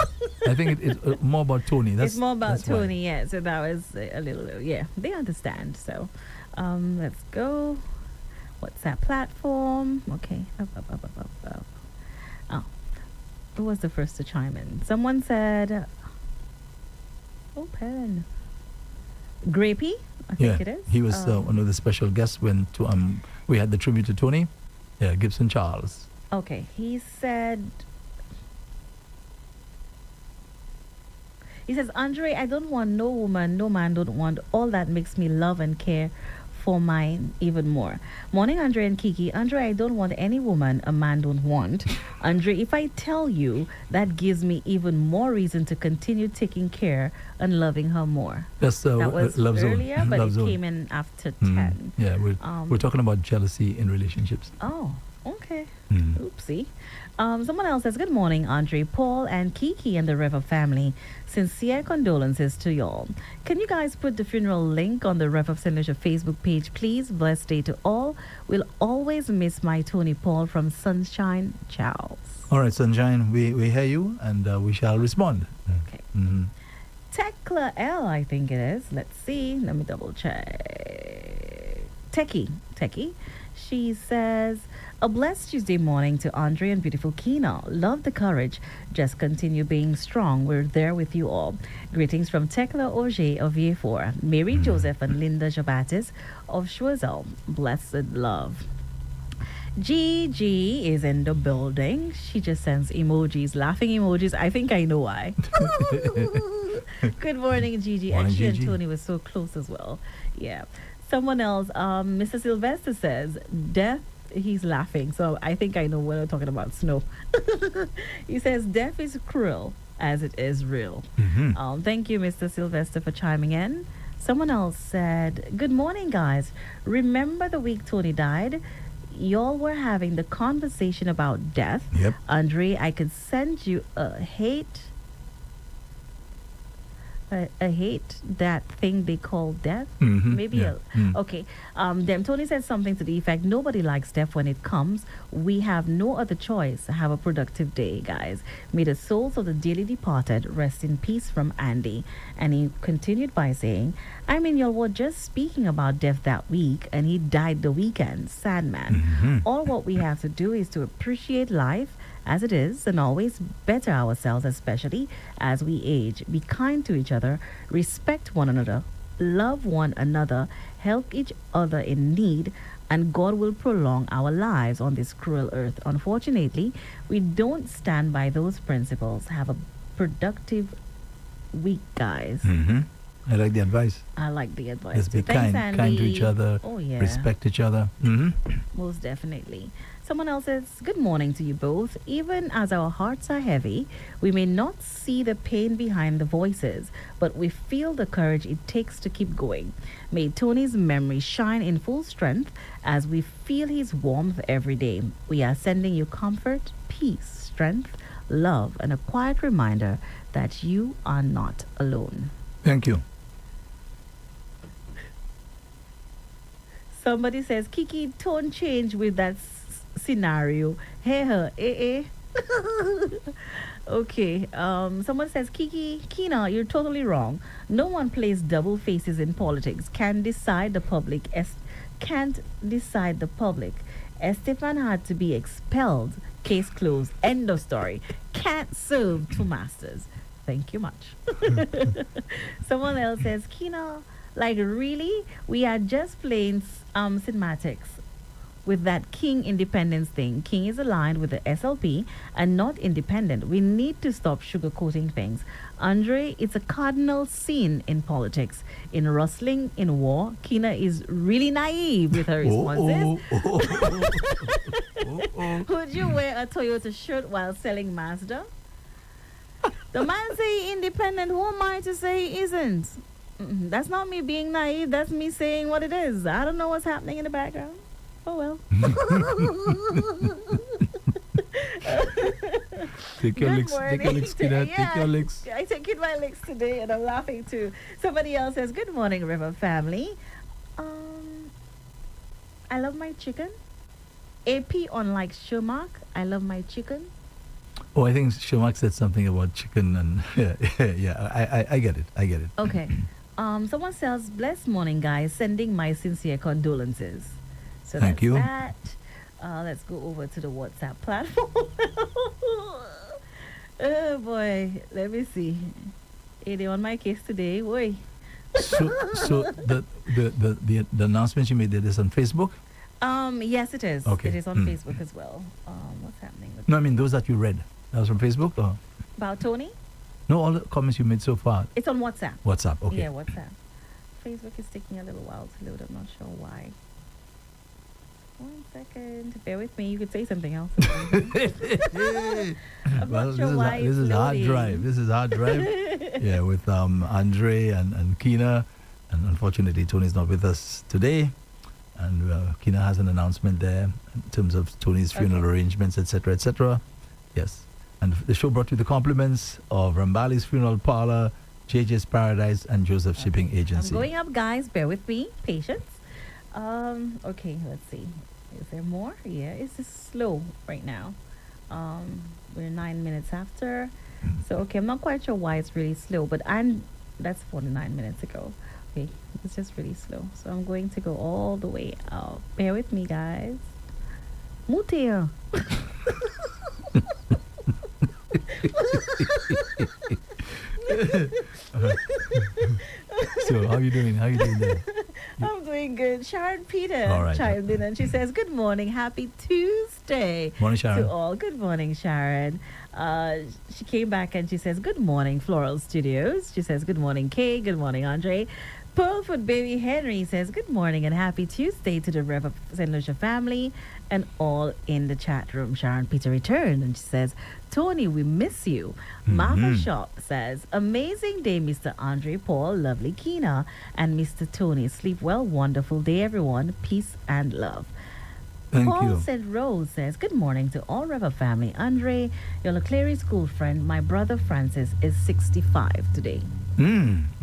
Speaker 2: I think it's more about Tony.
Speaker 6: It's more about
Speaker 2: that's why.
Speaker 6: Tony, yeah. So that was a little, yeah, they understand. So let's go. WhatsApp platform. Okay. Up. Oh, who was the first to chime in? Someone said, open. Grapey, I think it is.
Speaker 2: He was one of the special guests when we had the tribute to Tony. Yeah, Gibson Charles.
Speaker 6: Okay, he says, Andre, I don't want no woman, no man don't want. All that makes me love and care for mine even more. Morning, Andre and Kiki. Andre, I don't want any woman a man don't want. Andre, if I tell you, that gives me even more reason to continue taking care and loving her more.
Speaker 2: That's
Speaker 6: that was
Speaker 2: Love Zone.
Speaker 6: earlier, but
Speaker 2: Love
Speaker 6: it
Speaker 2: Zone.
Speaker 6: came in after 10.
Speaker 2: Yeah, we're talking about jealousy in relationships.
Speaker 6: Oh, okay. Oopsie. Someone else says, good morning, Andre, Paul, and Kiki and the Rev-Up family. Sincere condolences to y'all. Can you guys put the funeral link on the Rev-Up Slu Facebook page, please? Blessed day to all. We'll always miss my Tony Paul from Sunshine Charles.
Speaker 2: All right, Sunshine, we hear you, and we shall respond.
Speaker 6: Okay. Tekla L, I think it is. Let's see. Let me double check. Techie. She says, a blessed Tuesday morning to Andre and beautiful Kina. Love the courage. Just continue being strong. We're there with you all. Greetings from Tekla Auger of Yefor, Mary Joseph and Linda Jabatis of Schwizel. Blessed love. Gigi is in the building. She just sends emojis, laughing emojis. I think I know why. Good morning, Gigi.
Speaker 2: Morning,
Speaker 6: Actually,
Speaker 2: Gigi.
Speaker 6: and Tony was so close as well. Yeah. Someone else, Mr. Sylvester says, death, he's laughing. So I think I know what we're talking about, snow. He says, death is cruel as it is real. Thank you, Mr. Sylvester, for chiming in. Someone else said, good morning, guys. Remember the week Tony died? Y'all were having the conversation about death.
Speaker 2: Yep.
Speaker 6: Andre, I could send you a hate that thing they call death. Maybe okay. Then Tony said something to the effect, nobody likes death when it comes. We have no other choice. Have a productive day, guys. May the souls of the dearly departed rest in peace, from Andy. And he continued by saying, I mean, y'all were just speaking about death that week, and he died the weekend. Sad man. All what we have to do is to appreciate life as it is, and always better ourselves, especially as we age. Be kind to each other, respect one another, love one another, help each other in need, and God will prolong our lives on this cruel earth. Unfortunately, we don't stand by those principles. Have a productive week, guys.
Speaker 2: I like the advice.
Speaker 6: I like the advice.
Speaker 2: Let's be
Speaker 6: Thanks,
Speaker 2: kind
Speaker 6: Andy.
Speaker 2: to each other.
Speaker 6: Oh, yeah.
Speaker 2: Respect each other.
Speaker 6: Most definitely. Someone else says, good morning to you both. Even as our hearts are heavy, we may not see the pain behind the voices, but we feel the courage it takes to keep going. May Tony's memory shine in full strength as we feel his warmth every day. We are sending you comfort, peace, strength, love, and a quiet reminder that you are not alone.
Speaker 2: Thank you.
Speaker 6: Somebody says, Kiki, tone change with that scenario. Hey. Okay. Someone says, Kina, you're totally wrong. No one plays double faces in politics. Can't decide the public. Estefan had to be expelled. Case closed. End of story. Can't serve two masters. Thank you much. Someone else says, Kina, like really? We are just playing cinematics with that King independence thing. King is aligned with the SLP and not independent. We need to stop sugarcoating things. Andre, it's a cardinal sin in politics. In wrestling, in war, Kina is really naive with her responses. Would you wear a Toyota shirt while selling Mazda? The man say he independent. Who am I to say he isn't? That's not me being naive. That's me saying what it is. I don't know what's happening in the background. Oh well.
Speaker 2: Take your
Speaker 6: Good
Speaker 2: licks. Take your
Speaker 6: morning
Speaker 2: licks,
Speaker 6: to-
Speaker 2: Kina. Take
Speaker 6: yeah,
Speaker 2: your licks.
Speaker 6: I taking my licks today and I'm laughing too. Somebody else says, good morning, River family. I love my chicken. AP on like Shumak. I love my chicken.
Speaker 2: Oh, I think Shamak said something about chicken and yeah. I get it. I get it.
Speaker 6: Okay. Someone says, blessed morning, guys. Sending my sincere condolences. So
Speaker 2: Thank
Speaker 6: that's
Speaker 2: you.
Speaker 6: that. Let's go over to the WhatsApp platform. Oh boy, let me see. Hey, they on my case today, boy.
Speaker 2: So the announcement you made there is on Facebook?
Speaker 6: Yes, it is.
Speaker 2: Okay.
Speaker 6: It is on Facebook as well. What's happening with
Speaker 2: No, I mean those that you read. That was from Facebook or
Speaker 6: about Tony?
Speaker 2: no? All the comments you made so far.
Speaker 6: It's on WhatsApp.
Speaker 2: WhatsApp. Okay.
Speaker 6: Yeah, WhatsApp. Facebook is taking a little while to load. I'm not sure why. 1 second. Bear with me. You could say something else. I'm
Speaker 2: Well,
Speaker 6: not sure why
Speaker 2: this
Speaker 6: it's
Speaker 2: is hard
Speaker 6: loading.
Speaker 2: drive. This is hard drive. Yeah, with Andre and Kina, and unfortunately Tony's not with us today. And Kina has an announcement there in terms of Tony's funeral
Speaker 6: Okay.
Speaker 2: arrangements, etc., etc. Yes, and the show brought you the compliments of Rambali's Funeral Parlor, JJ's Paradise, and Joseph Shipping
Speaker 6: I'm
Speaker 2: Agency.
Speaker 6: going up, guys. Bear with me. Patience. Okay, let's see. Is there more? Yeah, it's just slow right now. We're 9 minutes after. So, okay, I'm not quite sure why it's really slow, but that's 49 minutes ago. Okay, it's just really slow. So I'm going to go all the way out. Bear with me, guys. Mutir.
Speaker 2: So, how you doing? How you doing there?
Speaker 6: I'm doing good. Sharon Peter
Speaker 2: All right.
Speaker 6: chimed in and she says, good morning, happy Tuesday.
Speaker 2: Morning, Sharon.
Speaker 6: To all. Good morning, Sharon. She came back and she says, good morning, Floral Studios. She says, good morning, Kay. Good morning, Andre. Pearlfoot Baby Henry says, good morning and happy Tuesday to the Rev-Up St. Lucia family and all in the chat room. Sharon Peter returned and she says, Tony, we miss you. Martha Shaw says, amazing day, Mr. Andre Paul, lovely Kina, and Mr. Tony. Sleep well, wonderful day, everyone. Peace and love.
Speaker 2: Thank
Speaker 6: Paul
Speaker 2: you.
Speaker 6: said Rose says, good morning to all Rev-Up family. Andre, your LeClery school friend, my brother Francis is 65 today.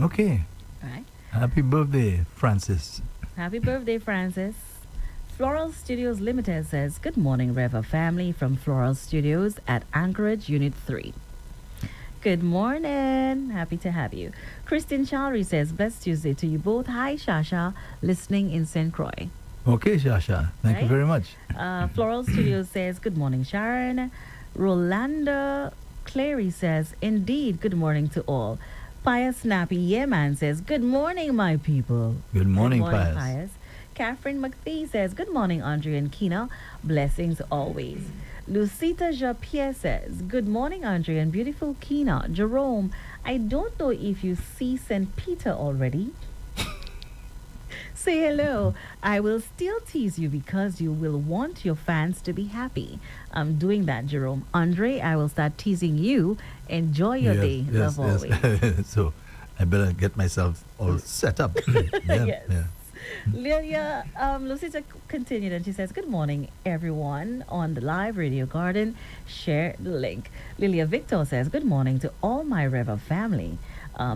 Speaker 2: Okay.
Speaker 6: All right.
Speaker 2: Happy birthday, Francis.
Speaker 6: Happy birthday, Francis. Floral Studios Limited says, good morning, Rev-Up family from Floral Studios at Anchorage Unit 3. Good morning. Happy to have you. Christine Chalry says, blessed Tuesday to you both. Hi, Shasha, listening in St. Croix.
Speaker 2: Okay, Shasha. Thank you
Speaker 6: Right.
Speaker 2: very much.
Speaker 6: Floral Studios says, good morning, Sharon. Rolanda Clary says, indeed, good morning to all. Pius Snappy Yeman says, good morning, my people.
Speaker 2: Good morning,
Speaker 6: Good morning,
Speaker 2: Pius.
Speaker 6: Catherine McPhee says, good morning, Andre and Kina. Blessings always. Lucita Japierre says, good morning, Andre and beautiful Kina. Jerome, I don't know if you see St. Peter already. Say hello. I will still tease you because you will want your fans to be happy. I'm doing that, Jerome. Andre, I will start teasing you. Enjoy your day. Love always.
Speaker 2: So, I better get myself all set up.
Speaker 6: Yes.
Speaker 2: Yeah.
Speaker 6: Lilia, Lucita continued and she says, good morning, everyone on the live radio garden. Share the link. Lilia Victor says, good morning to all my Rev-Up family.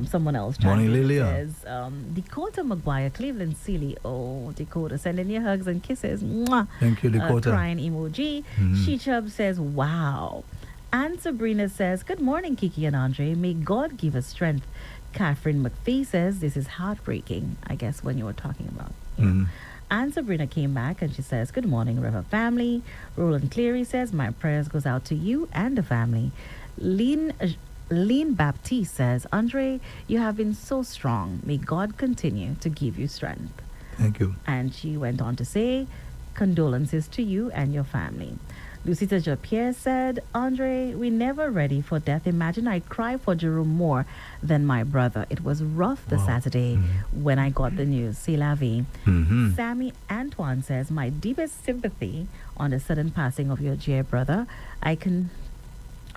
Speaker 6: Someone else
Speaker 2: Morning,
Speaker 6: chimed in,
Speaker 2: Lilia.
Speaker 6: says, Dakota McGuire, Cleveland Sealy. Oh, Dakota, sending you hugs and kisses. Mwah.
Speaker 2: Thank you, Dakota.
Speaker 6: Crying emoji. She Chub says, wow. And Sabrina says, good morning, Kiki and Andre. May God give us strength. Catherine McPhee says, this is heartbreaking, I guess, when you were talking about. And Sabrina came back and she says, good morning, Rev-Up family. Roland Cleary says, my prayers goes out to you and the family. Lean Baptiste says, Andre, you have been so strong. May God continue to give you strength.
Speaker 2: Thank you.
Speaker 6: And she went on to say, condolences to you and your family. Lucita Japierre said, Andre, we never ready for death. Imagine I cry for Jerome more than my brother. It was rough the Saturday when I got the news. C'est la vie. Sammy Antoine says, my deepest sympathy on the sudden passing of your dear brother. I can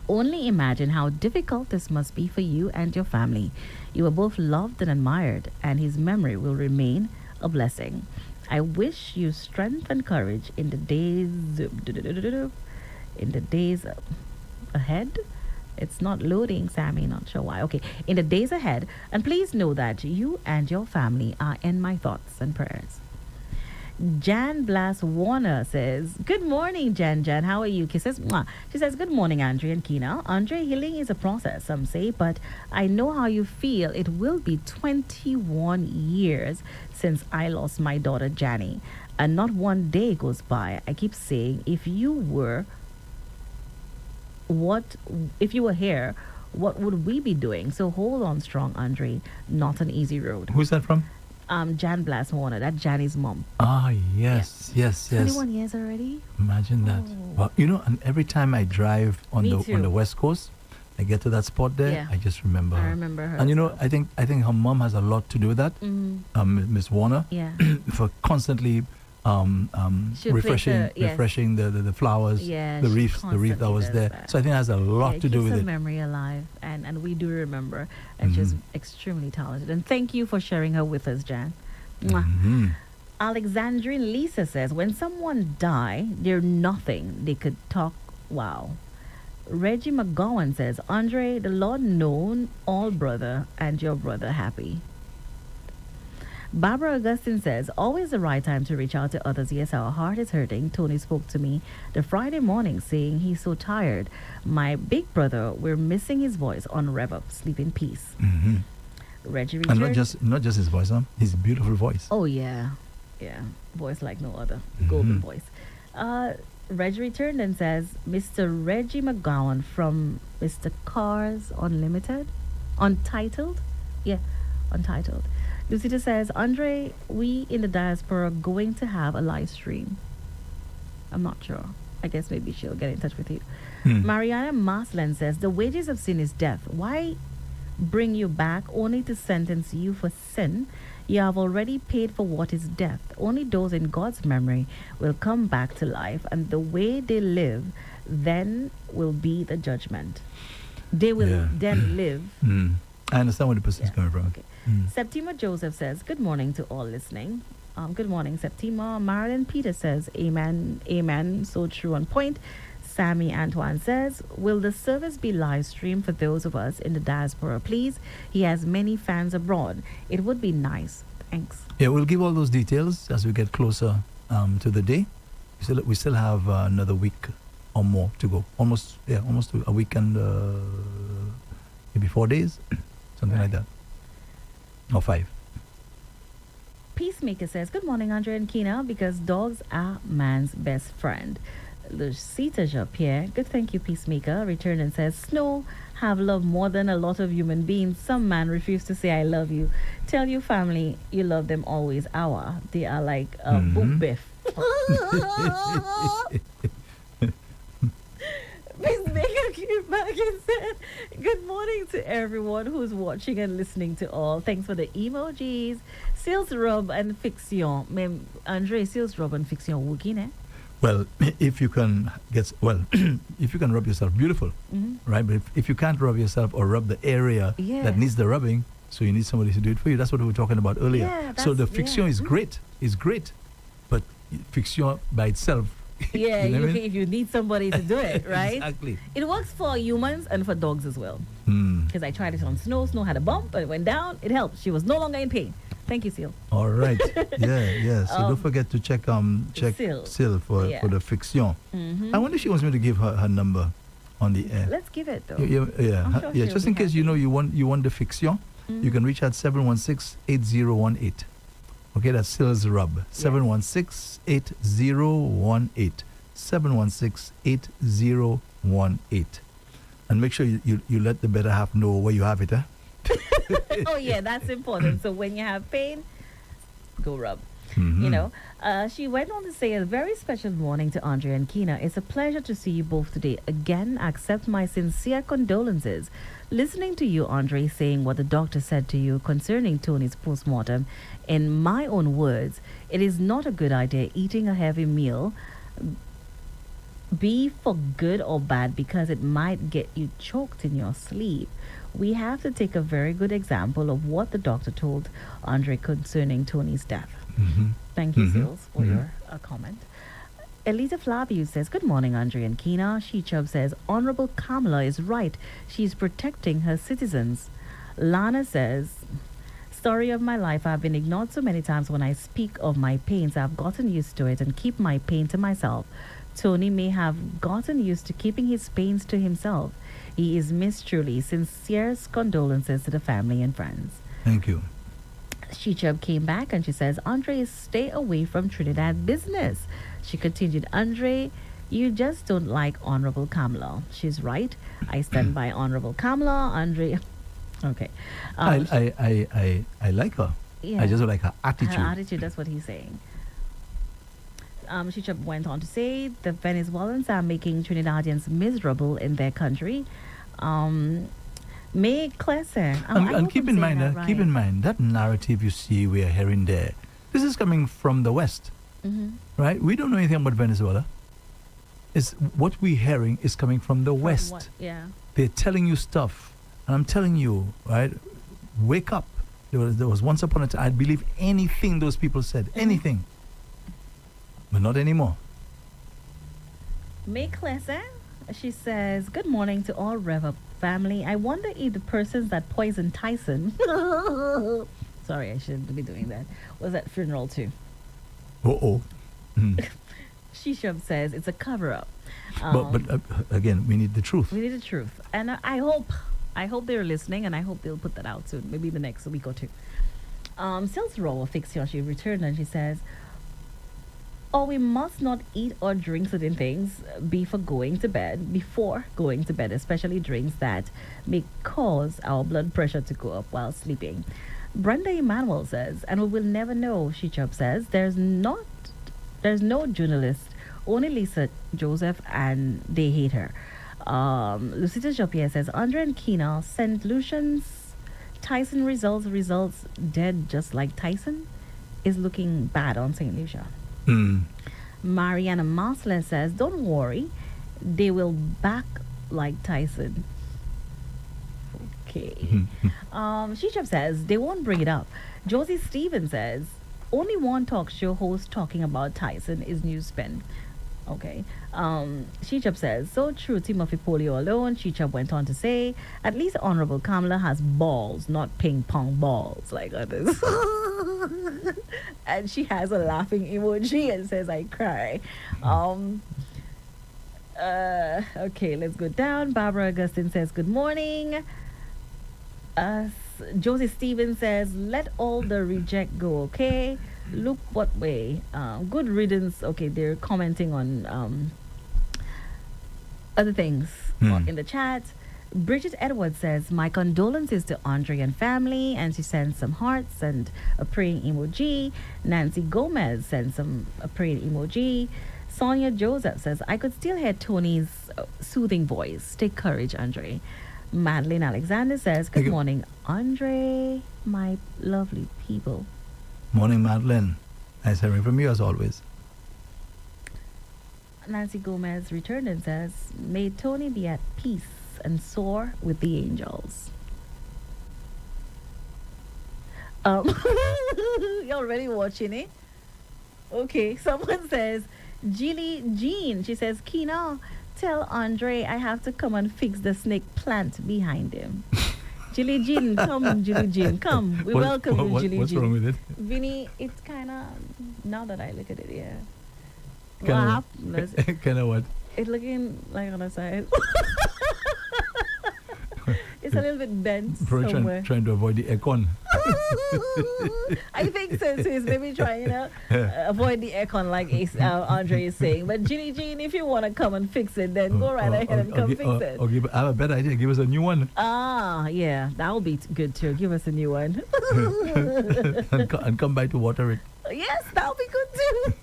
Speaker 6: only imagine how difficult this must be for you and your family. You were both loved and admired, and his memory will remain a blessing. I wish you strength and courage in the days ahead. It's not loading, Sammy. Not sure why. Okay, in the days ahead. And please know that you and your family are in my thoughts and prayers. Jan Blas Warner says, good morning, Jan. How are you? Kisses. Mwah. She says, good morning, Andre and Kina. Andre, healing is a process, some say, but I know how you feel. It will be 21 years since I lost my daughter, Janie. And not one day goes by. I keep saying, if you were here, what would we be doing? So hold on strong, Andre. Not an easy road.
Speaker 2: Who's that from?
Speaker 6: Jan Blas Warner, that's Janie's mom.
Speaker 2: Ah, yes.
Speaker 6: 21 years already?
Speaker 2: Imagine that. Well, and every time I drive on
Speaker 6: Me
Speaker 2: the
Speaker 6: too.
Speaker 2: West Coast, I get to that spot there,
Speaker 6: Yeah.
Speaker 2: I just remember
Speaker 6: I
Speaker 2: her.
Speaker 6: remember her.
Speaker 2: And
Speaker 6: so.
Speaker 2: I think her mom has a lot to do with that. Miss Warner,
Speaker 6: Yeah.
Speaker 2: for constantly
Speaker 6: She'll
Speaker 2: refreshing
Speaker 6: place
Speaker 2: refreshing the flowers,
Speaker 6: Yeah,
Speaker 2: the
Speaker 6: she
Speaker 2: reef that
Speaker 6: constantly
Speaker 2: was
Speaker 6: does
Speaker 2: there.
Speaker 6: that.
Speaker 2: So I think it has a lot to do
Speaker 6: keeps
Speaker 2: with
Speaker 6: her
Speaker 2: it.
Speaker 6: memory alive, and we do remember. And she's extremely talented. And thank you for sharing her with us, Jan. Mwah.
Speaker 2: Mhm.
Speaker 6: Alexandrine Lisa says, when someone die, they're nothing. They could talk. Wow. Reggie McGowan says, Andre, the Lord known all brother and your brother happy. Barbara Augustine says, always the right time to reach out to others. Yes, our heart is hurting. Tony spoke to me the Friday morning saying he's so tired. My big brother, we're missing his voice on Rev-Up. Sleep in peace.
Speaker 2: Mhm.
Speaker 6: Reggie
Speaker 2: And
Speaker 6: returned.
Speaker 2: not just his voice, his beautiful voice.
Speaker 6: Oh, yeah. Yeah. Voice like no other. Golden voice. Reggie returned and says, Mr. Reggie McGowan from Mr. Cars Unlimited? Untitled? Yeah, Untitled. Lucita says, Andre, we in the diaspora are going to have a live stream. I'm not sure. I guess maybe she'll get in touch with you. Mariana Marsland says, the wages of sin is death. Why bring you back only to sentence you for sin? You have already paid for what is death. Only those in God's memory will come back to life, and the way they live then will be the judgment. They will then live.
Speaker 2: I understand where the person's coming from.
Speaker 6: Okay. Septima Joseph says, good morning to all listening. Good morning, Septima. Marilyn Peter says, amen, amen. So true on point. Sammy Antoine says, will the service be live streamed for those of us in the diaspora, please? He has many fans abroad. It would be nice. Thanks.
Speaker 2: Yeah, we'll give all those details as we get closer to the day. We still have another week or more to go. Almost a week and maybe 4 days, something like that. Or 5.
Speaker 6: Peacemaker says, good morning, Andre and Kina, because dogs are man's best friend. Lucita Jean-Pierre, good thank you, Peacemaker, returned and says, Snow have love more than a lot of human beings. Some man refuse to say I love you. Tell your family you love them always. They are like book biff. Peacemaker came back and said, good morning to everyone who's watching and listening to all. Thanks for the emojis. Sales rub and fiction. Mem Andre, sales rub and fiction working, eh?
Speaker 2: Well, if you can if you can rub yourself, beautiful, right? But if you can't rub yourself or rub the area that needs the rubbing, so you need somebody to do it for you. That's what we were talking about earlier.
Speaker 6: Yeah,
Speaker 2: so the fiction is great, but fiction by itself.
Speaker 6: Yeah,
Speaker 2: you know what I mean?
Speaker 6: if you need somebody to do it, right?
Speaker 2: Exactly.
Speaker 6: It works for humans and for dogs as well. Because I tried it on Snow. Snow had a bump, but it went down. It helped. She was no longer in pain. Thank you, Seal.
Speaker 2: All right. Yeah. So don't forget to check Sil for the fiction. I wonder if she wants me to give her number on the air.
Speaker 6: Let's give it though.
Speaker 2: Yeah.
Speaker 6: I'm sure
Speaker 2: Just
Speaker 6: she'll
Speaker 2: in
Speaker 6: be
Speaker 2: case you want the fiction, you can reach at 716-8018. Okay, that's Sil's Rub. 716-8018. 716-8018. And make sure you let the better half know where you have it, eh?
Speaker 6: Oh yeah, that's important. So when you have pain, go rub. You know, she went on to say, a very special morning to Andre and Kina. It's a pleasure to see you both today. Again, accept my sincere condolences. Listening to you, Andre, saying what the doctor said to you concerning Tony's postmortem, in my own words, it is not a good idea eating a heavy meal, be for good or bad, because it might get you choked in your sleep. We have to take a very good example of what the doctor told Andre concerning Tony's death. Thank you, Sils, for your comment. Elita Flavius says, good morning, Andre and Kina. She-Chub says, Honorable Kamala is right. She's protecting her citizens. Lana says, story of my life. I've been ignored so many times. When I speak of my pains, I've gotten used to it and keep my pain to myself. Tony may have gotten used to keeping his pains to himself. He is missed truly. Sincerest condolences to the family and friends.
Speaker 2: Thank you.
Speaker 6: She-Chub came back and she says, Andre, stay away from Trinidad business. She continued, Andre, you just don't like Honorable Kamala. She's right. I stand by Honorable Kamala. Andre, okay.
Speaker 2: I like her.
Speaker 6: Yeah.
Speaker 2: I just like her attitude.
Speaker 6: Her attitude, that's what he's saying. She went on to say, the Venezuelans are making Trinidadians miserable in their country. May Klesse.
Speaker 2: And keep in mind, keep in mind that narrative you see we are hearing there. This is coming from the West, right? We don't know anything about Venezuela. It's what we're hearing is coming from the West.
Speaker 6: Yeah.
Speaker 2: They're telling you stuff, and I'm telling you, right? Wake up. There was once upon a time. I'd believe anything those people said, anything, but not anymore.
Speaker 6: May Klesse, she says, good morning to all Rev-Up family. I wonder if the persons that poisoned Tyson, sorry, I shouldn't be doing that, was at funeral too. She-Chub says it's a cover-up.
Speaker 2: But again, we need the truth.
Speaker 6: We need the truth. And I hope they're listening, and I hope they'll put that out soon, maybe the next week or two. Sales Row Fixion, she returned and she says, oh, we must not eat or drink certain things before going to bed, especially drinks that may cause our blood pressure to go up while sleeping. Brenda Emanuel says, and we will never know, She-Chub says, there's no journalist, only Lisa Joseph, and they hate her. Lucita Jopier says, Andre and Kina, St. Lucian's Tyson results dead just like Tyson is looking bad on St. Lucia. Mariana Masler says, don't worry, they will back like Tyson. Okay. She-Chub says, they won't bring it up. Josie Stevens says, only one talk show host talking about Tyson is Newspen. Okay. She-Chub says, so true, Timothy Polio alone. She-Chub went on to say, at least Honorable Kamala has balls, not ping pong balls like others. And she has a laughing emoji and says, I cry. Okay, let's go down. Barbara Augustine says, good morning. Josie Stevens says, let all the reject go, okay? Look what way. Good riddance. Okay, they're commenting on other things in the chat. Bridget Edwards says, my condolences to Andre and family, and she sends some hearts and a praying emoji. Nancy Gomez sends a praying emoji. Sonia Joseph says, I could still hear Tony's soothing voice. Take courage, Andre. Madeline Alexander says, good morning, Andre, my lovely people.
Speaker 2: Morning, Madeline. Nice hearing from you as always.
Speaker 6: Nancy Gomez returned and says, may Tony be at peace and soar with the angels. You're already watching it? Okay, someone says, Jilly Jean, she says, Kina, tell Andre I have to come and fix the snake plant behind him. Jilly Jean, come, Jilly Jean, come. We welcome you, Jilly Jean.
Speaker 2: What's wrong with it?
Speaker 6: Vinny, it's kind of, now that I look at it, yeah.
Speaker 2: Kind of what?
Speaker 6: It's looking like on the side. It's a little bit bent somewhere.
Speaker 2: Trying to avoid the aircon.
Speaker 6: I think so too. It's maybe trying to avoid the aircon like Andre is saying. But Ginny Jean, if you want to come and fix it, then go right ahead and come fix it.
Speaker 2: I have a better idea. Give us a new one.
Speaker 6: Ah, yeah. That will be good too. Give us a new one.
Speaker 2: and come by to water it.
Speaker 6: Yes, that'll be good too.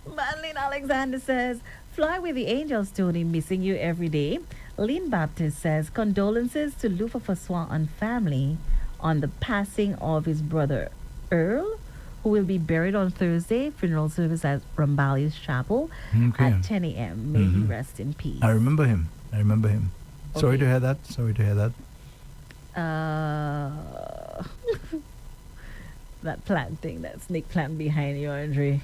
Speaker 6: Madeline Alexander says, fly with the angels, Tony. Missing you every day. Lynn Baptist says, condolences to Lufa Faswa and family on the passing of his brother Earl, who will be buried on Thursday. Funeral service at Rambali's Chapel at 10 a.m. May he rest in peace.
Speaker 2: I remember him. Okay. Sorry to hear that.
Speaker 6: That plant thing, that snake plant behind you, Andre.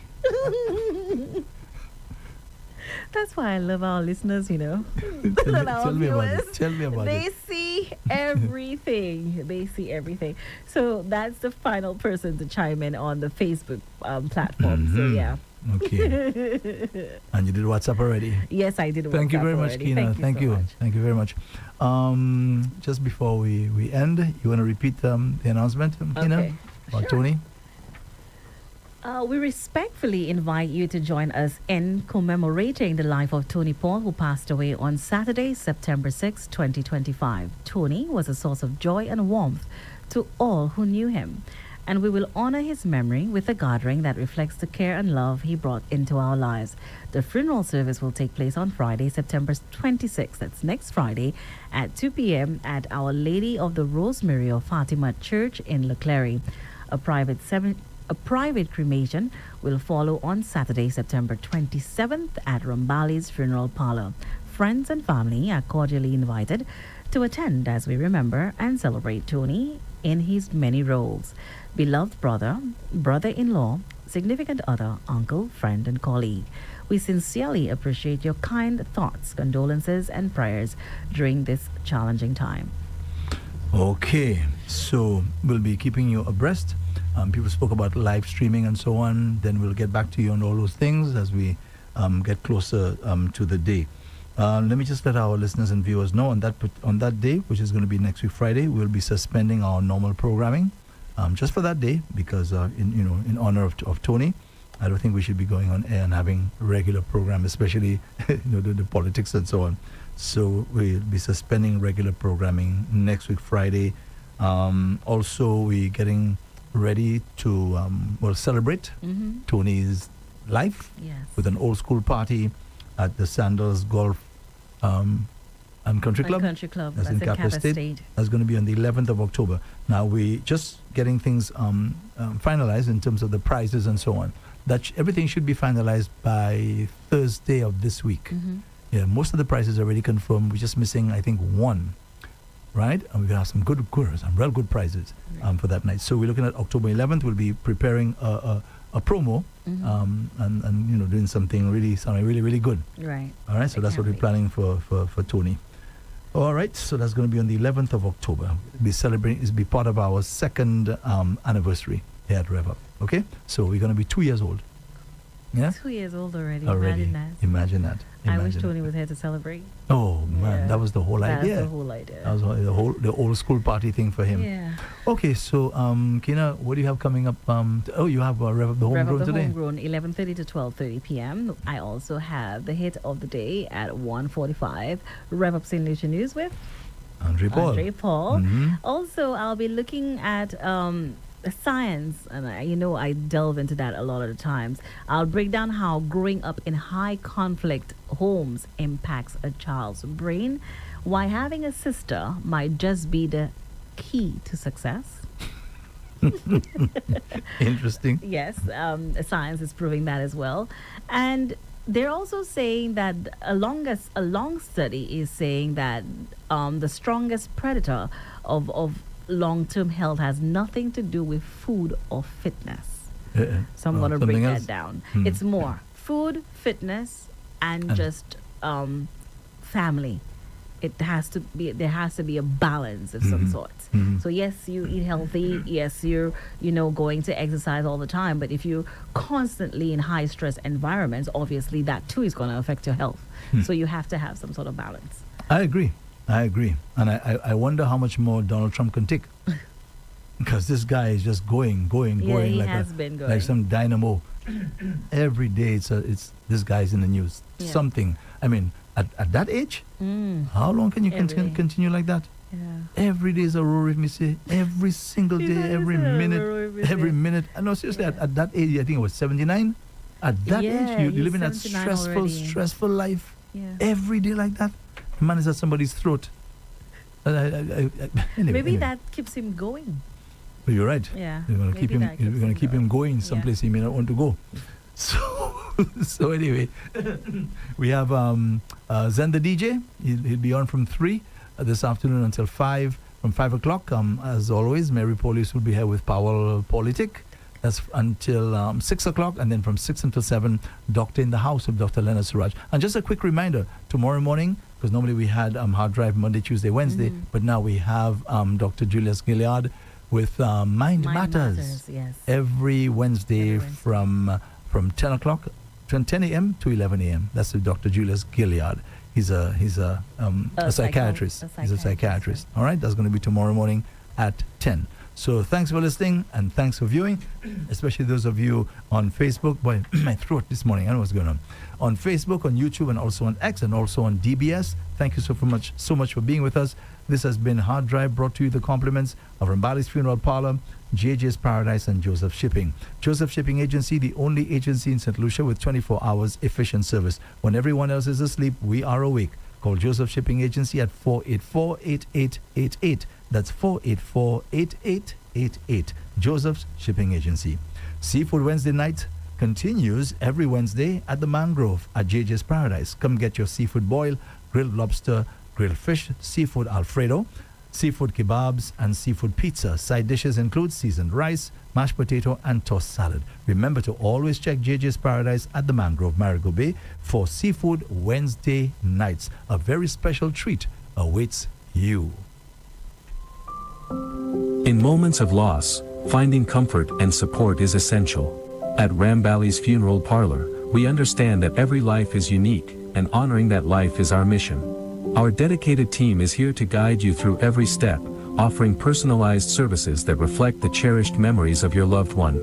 Speaker 6: That's why I love our listeners, you know.
Speaker 2: Tell me about it. Tell me about
Speaker 6: They
Speaker 2: it.
Speaker 6: see everything. They see everything. So that's the final person to chime in on the Facebook platform. So
Speaker 2: Mhm.
Speaker 6: yeah.
Speaker 2: Okay. And you did WhatsApp already?
Speaker 6: Yes, I did.
Speaker 2: Thank you
Speaker 6: WhatsApp
Speaker 2: very much,
Speaker 6: already.
Speaker 2: Kina.
Speaker 6: Thank you so much.
Speaker 2: Thank you very much. Just before we end, you want to repeat the announcement, Kina?
Speaker 6: Okay.
Speaker 2: About
Speaker 6: Sure.
Speaker 2: Tony?
Speaker 6: We respectfully invite you to join us in commemorating the life of Tony Paul, who passed away on Saturday, September 6, 2025. Tony was a source of joy and warmth to all who knew him, and we will honor his memory with a gathering that reflects the care and love he brought into our lives. The funeral service will take place on Friday, September 26th. That's next Friday at 2 p.m. at Our Lady of the Rosemary of Fatima Church in Leclerc. A private cremation will follow on Saturday, September 27th at Rambali's Funeral Parlor. Friends and family are cordially invited to attend as we remember and celebrate Tony in his many roles: beloved brother, brother-in-law, significant other, uncle, friend, and colleague. We sincerely appreciate your kind thoughts, condolences, and prayers during this challenging time.
Speaker 2: Okay, so we'll be keeping you abreast. People spoke about live streaming and so on. Then we'll get back to you on all those things as we get closer to the day. Let me just let our listeners and viewers know on that day, which is going to be next week Friday, we'll be suspending our normal programming just for that day because in honor of Tony. I don't think we should be going on air and having regular program, especially the politics and so on. So we'll be suspending regular programming next week Friday. Also, we're getting ready to celebrate Tony's life
Speaker 6: Yes.
Speaker 2: with an old school party at the Sandals Golf and Country Club.
Speaker 6: Country Club.
Speaker 2: That's in Kappa State. That's going to be on the 11th of October. Now we're just getting things finalized in terms of the prizes and so on. Everything should be finalized by Thursday of this week. Yeah, most of the prizes are already confirmed. We're just missing, I think, one. Right? And we're going to have some real good prizes for that night. So we're looking at October 11th. We'll be preparing a promo and doing something really good.
Speaker 6: Right.
Speaker 2: All right, so that's what we're planning for Tony. All right, so that's going to be on the 11th of October. It'll be part of our second anniversary here at Rev-Up. Okay? So we're going to be 2 years old. Yeah?
Speaker 6: 2 years old already.
Speaker 2: Imagine that.
Speaker 6: I wish Tony was here to celebrate.
Speaker 2: Oh man, that was the whole idea.
Speaker 6: That's the whole idea.
Speaker 2: That was the old school party thing for him.
Speaker 6: Yeah.
Speaker 2: Okay, so Kina, what do you have coming up? You have Rev Up the Homegrown today.
Speaker 6: Homegrown, 11:30 to 12:30 p.m. I also have the hit of the day at 1:45. Rev Up St. Lucia News with
Speaker 2: Andre Paul.
Speaker 6: Also, I'll be looking at science, and I delve into that a lot of the times. I'll break down how growing up in high conflict homes impacts a child's brain, why having a sister might just be the key to success.
Speaker 2: Interesting.
Speaker 6: Yes, science is proving that as well. And they're also saying that a long study is saying that the strongest predator of long-term health has nothing to do with food or fitness. So I'm going to break that down. It's more food, fitness, and just family. There has to be a balance of some sort. So yes, you eat healthy. Yes, you're going to exercise all the time. But if you're constantly in high stress environments, obviously that too is going to affect your health. So you have to have some sort of balance.
Speaker 2: I agree. And I wonder how much more Donald Trump can take. Because this guy is just going
Speaker 6: He
Speaker 2: like
Speaker 6: has been going.
Speaker 2: like some dynamo. Every day it's this guy's in the news.
Speaker 6: Yeah.
Speaker 2: Something. I mean, at that age, how long can you continue like that?
Speaker 6: Yeah.
Speaker 2: Every day is a roar, if me say. Every single day, every minute. No, seriously, at that age, I think it was 79. At that age, you live in that stressful life.
Speaker 6: Yeah.
Speaker 2: Every day like that. The man is at somebody's throat. Anyway.
Speaker 6: That keeps him going.
Speaker 2: But you're right.
Speaker 6: Yeah.
Speaker 2: You're going to keep him going someplace he may not want to go. So anyway, we have Zen the DJ. He'll be on from 3 this afternoon until 5. From 5 o'clock, as always, Mary Police will be here with Powell Politic. That's until 6 o'clock, and then from 6 until 7, Doctor in the House with Dr. Leonard Suraj. And just a quick reminder, tomorrow morning, because normally we had Hard Drive Monday, Tuesday, Wednesday, but now we have Dr. Julius Gilliard with Mind Matters.
Speaker 6: Yes.
Speaker 2: Every Wednesday, from 10 o'clock, from 10 a.m. to 11 a.m. That's with Dr. Julius Gilliard. He's a psychiatrist. He's a psychiatrist. All right, that's going to be tomorrow morning at 10. So thanks for listening and thanks for viewing, especially those of you on Facebook. Boy, my throat this morning, I don't know what's going on. On Facebook, on YouTube, and also on X, and also on DBS. Thank you so much for being with us. This has been Hard Drive, brought to you the compliments of Rambali's Funeral Parlor, JJ's Paradise, and Joseph Shipping. Joseph Shipping Agency, the only agency in St. Lucia with 24 hours efficient service. When everyone else is asleep, we are awake. Call Joseph Shipping Agency at 484-8888. That's 484-8888. Joseph's Shipping Agency. Seafood Wednesday night continues every Wednesday at the Mangrove at JJ's Paradise. Come get your seafood boil, grilled lobster, grilled fish, seafood Alfredo, seafood kebabs, and seafood pizza. Side dishes include seasoned rice, mashed potato, and tossed salad. Remember to always check JJ's Paradise at the Mangrove, Marigot Bay for Seafood Wednesday nights. A very special treat awaits you.
Speaker 4: In moments of loss, finding comfort and support is essential. At Rambali's Funeral Parlor, we understand that every life is unique, and honoring that life is our mission. Our dedicated team is here to guide you through every step, offering personalized services that reflect the cherished memories of your loved one.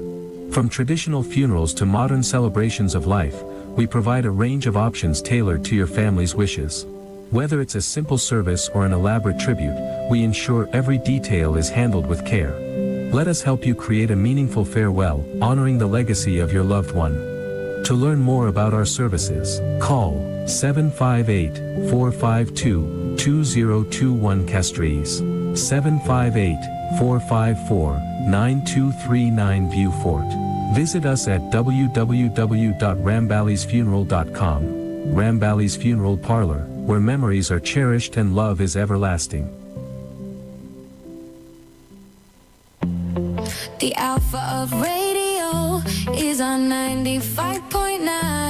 Speaker 4: From traditional funerals to modern celebrations of life, we provide a range of options tailored to your family's wishes. Whether it's a simple service or an elaborate tribute, we ensure every detail is handled with care. Let us help you create a meaningful farewell, honoring the legacy of your loved one. To learn more about our services, call 758-452-2021 Castries, 758-454-9239 Viewfort. Visit us at www.rambalisfuneral.com. Rambali's Funeral Parlor, where memories are cherished and love is everlasting.
Speaker 7: The alpha of radio is on 95.9.